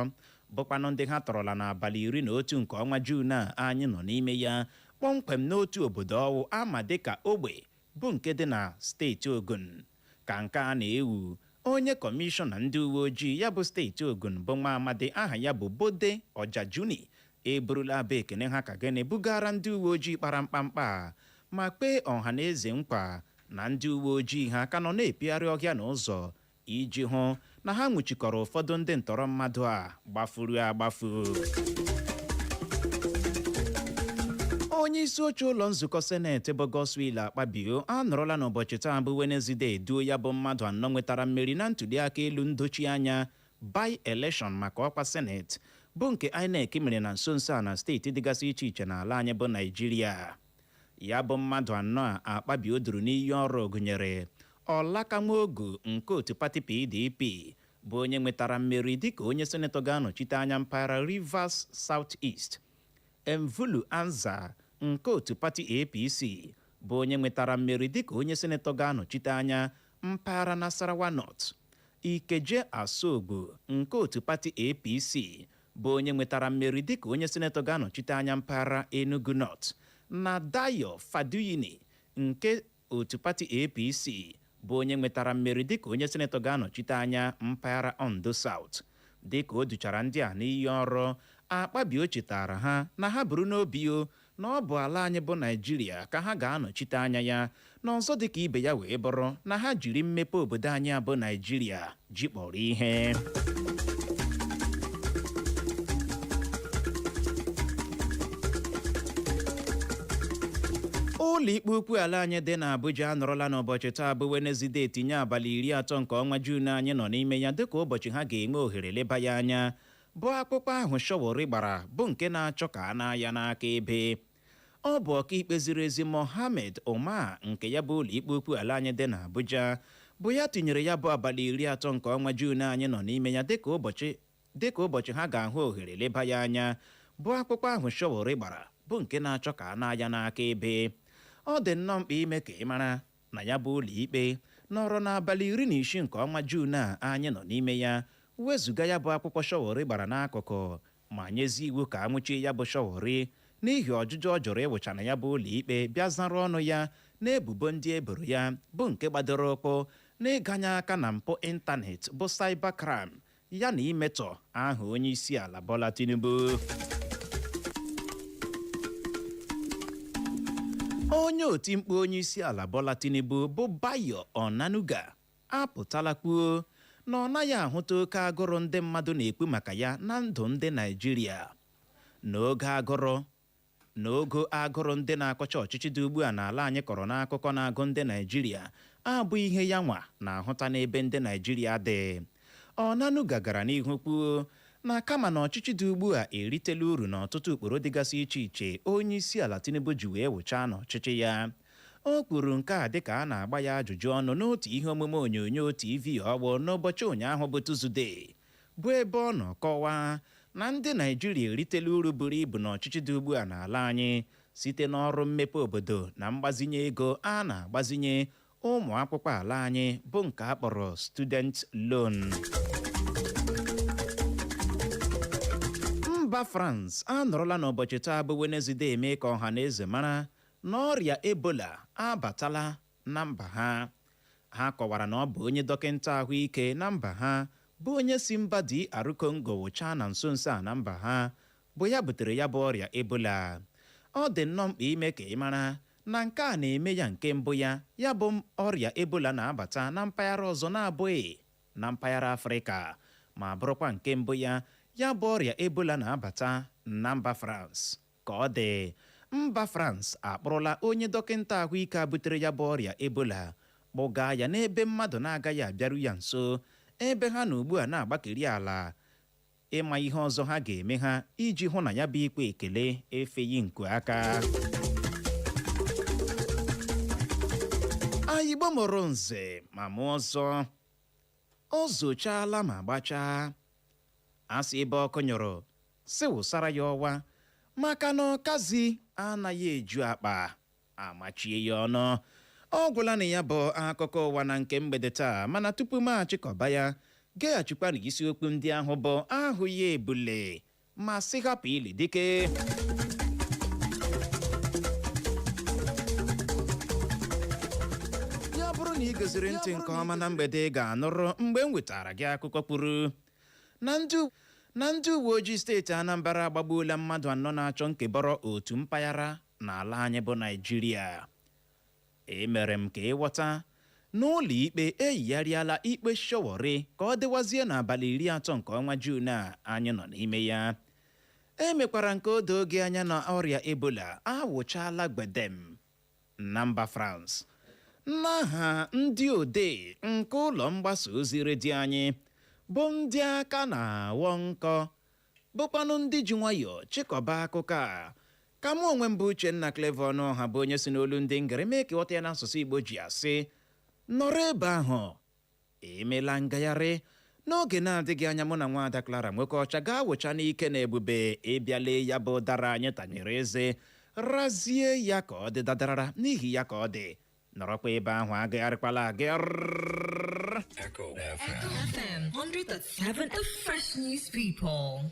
bụkwanụ ndị ha tọrọla n'abalị 11 nke ọnwa Juun a anyị nọ n'ime ya kpọmkwem n'otu obodo ọwụ ama dịka Ogbe bụ nke dị na steeti Ogun. Ka nke a na-ewu, onye kọmishọna ndị uwe ojii ya bụ steeti Ogun bụ nwa amadi aha ya bụ Bode Ọjajuni eburula abụ ekene ha ka gịnị bugara ndị uwe ojii kpara mkpamkpa ma kpee ọha na eze nkwa na ndị uwe ojii ha ka nọ na-epigharị ọhịa n'ụzọ iji hụ na ha nwụchikọrọ ụfọdụ ndị ntọrọ mmadụ a gbafuru agbafu. Onye isi oche ụlọ nzukọ seneti bụ Godswill Akpabio anọrọla n'ụbọchị taa bụ Wenezdee duo ya bụ mmadụ 4 nwetara mmeri na ntụliaka elu ndochi anya by-election maka ọkwa seneti bụ nke INEC mere na nso nso a na steeti dịgasị iche iche n'ala anyị bụ Naịjirịa. Ya bụ mmadụ 4 a Akpabio duru n'iyi ọrụ gụnyere Ọlakanwogu nke otu pati PDP bụ onye nwetara mmeri dịka onye senetọ ga-anọchite anya mpaghara Rivers South East, Emvulu Anza nke otu pati APC bụ onye nwetara mmeri dịka onye senetọ ga-anọchite anya mpaghara Nasarawa North, Ikeje Asogbu nke otu pati APC bụ onye nwetara mmeri dịka onye senetọ ga-anọchite anya mpaghara Enugu North, na Dayo Faduyini nke otu pati APC bụ onye nwetara mmeri dịka onye senetọ ga-anọchite anya mpaghara Ondo South. Dịka o duchara ndị a n'iyi ọrụ, Akpabio chetara ha na ha buru n'obi na ọ bụ ala anyị bụ Naịjirịa ka ha ga-anọchite anya ya na ọzọ dịka ibe ya wee bụrụ na ha jiri mmepe obodo anyị abụ Naịjirịa ji kpọrọ ihe. ụlọ ikpe ukwu ala anyị dị n'Abuja anọrọla n'ụbọchị taa bụ Wenezdee tinye abalị 30 nke ọnwa Juun anyị nọ n'ime ya dịka ụbọchị ha ga-enwe ohere leba ya anya bụ akpụkpọ ahụ Showore gbara bụ nke na-achọ ka a naa ya n'aka ebe. Ọ bụ ọkaikpe ziri ezi Mohammed Omar nke ya bụ ụlọ ikpe ukwu ala anyị dị n'Abuja bụ ya tinyere ya bụ abalị 30 nke ọnwa Juun anyị nọ n'ime ya dịka ụbọchị ha ga-ahụ ohere leba ya anya bụ akpụkpọ ahụ Showore gbara bụ nke na-achọ ka a naa ya n'aka ebe. Ọ dị nnọọ mkpa ime ka ị mara na ya bụ ụlọ ikpe nọrọ n'abalị 16 nke ọnwa Juun a anyị nọ n'ime ya wezụga ya bụ akwụkwọ Showore gbara n'akụkụ ma nyezi iwu ka amụchie ya bụ Showore n'ihi ọjụjụ ọ jụrụ ịwụcha na ya bụ ụlọ ikpe bịa zara ọnụ ya n'ebubo ndị eboro ya bụ nke gbadoro ụkwụ n'ịganye aka na mpụ ịntanetị bụ cybercrime ya na imetọ aha onye isi ala Bola Tinubu. Onye oti mkpu onye isi ala Bola Tinubu bụ Bayo Onanuga apụtala kwuo na ọ naghị ahụta oke agụrụ ndị mmadụ na-ekwu maka ya na ndụ ndị Naịjirịa. N'ogo agụrụ ndị na-akọcha ọchịchị dị ugbu a n'ala anyị kọrọ n'akụkọ na-agụ ndị Naịjirịa abụ ihe ya nwa na-ahụta n'ebe ndị Naịjirịa dị. Onanuga gara n'ihu kwuo na kama na ọchịchị dị ugbu a eritela uru n'ọtụtụ ụkpụrụ dịgasị iche iche onye isi ala Tinubu ji wee wụchaa n'ọchịchị ya. O kwuru nke a dịka a na-agba ya ajụjụ ọnụ n'otu ihe omume onyonyo TV ọgbọ n'ụbọchị ụnyaahụ bụ Tuzdee bụ ebe ọ nọ kọwaa na ndị Naịjirịa eritela uru buru ibu n'ọchịchị dị ugbu a n'ala anyị site n'ọrụ mmepe obodo na mgbazinye ego a na-agbazinye ụmụ akwụkwọ ala anyị bụ nke a kpọrọ student loan. Mba France anọrọla n'ụbọchị taa bụ Wenezdee mee ka ọha na eze mara na ọrịa Ebola abatala na mba ha. Ha kọwara na ọ bụ onye dọkịta ahụike na mba ha bụ onye si mba DR Congo wụchaa na nso nso a na mba ha bụ ya butere ya bụ ọrịa Ebola. Ọ dị nnọọ mkpa ime ka ị mara na nke a na-eme ya nke mbụ ya bụ ọrịa Ebola na-abata na mpaghara ọzọ na-abụghị na mpaghara Afrịka ma bụrụkwa nke mbụ ya bụ ọrịa Ebola na-abata na mba France. Ka ọ dị, mba France akpọrọla onye dọkịta ahụike butere ya bụ ọrịa Ebola kpọgaa ya n'ebe mmadụ na-agaghị abịaru ya nso, ebe ha na ugbu a na-agbakeri ala ịma ihe ọzọ ha ga-eme ha iji hụ na ya bụ ikpe ekele efeghị nku aka. Igbo mụrụ nze ma mụọ ọzọ, o zochaala ma gbachaa. Asị ebe ọkụ nyụrụ si wụsara ya ọwa maka na ọkazi anaghị eju akpa amachie ya ọnụ. Ọ gwụla na ya bụ akụkọ ụwa na nke mgbede taa, mana tupu m achịkọba ya geghachikwa na isiokwu ndị ahụ bụ ahụ ya ebule ma sị hapụ ili dike. Ya bụrụ na ị goziri ntị nke ọma na mgbede ga-anụrụ mgbe m wetara gị akụkọ kpuru na ndị uwe ojii steeti Anambra agbagbuola mmadụ 4 na-achọ nkebọrọ otu mpaghara n'ala anyị bụ Naịjirịa. Emere m ka ịghọta n'ụlọ ikpe eyigharịala ikpe Showore ka ọ dịwazie n'abalị 30 nke ọnwa Juun a anyị nọ n'ime ya. Emekwara nke odo oge anya na ọrịa Ebola awụchaala gbedem na mba France. N'aha ndị odee nke ụlọ mgbasa ozi redio anyị bụ ndị aka na-awọ nkọ bụkwanụ ndị ji nwayọọ chịkọba akụkọ a, ka mụ onwe m bụ Uchenna Clever Ọnụọha bụ onye si n'olu ndị ngere mee ka ịghọta ya n'asụsụ Igbo ji asị nọrọ ebe ahụ emela ngagharị. N'oge na-adịghị anya mụ na nwaada Clara Nwokeọcha ga-awụcha n'ike na ebube ịbịale ya bụ dara anyị tanyere eze razie ya ka ọ dị dadarara n'ihi ya ka ọ dị. Nọrọkwa ebe ahụ agagharịkwala Echo FM 100.7, the fresh news people.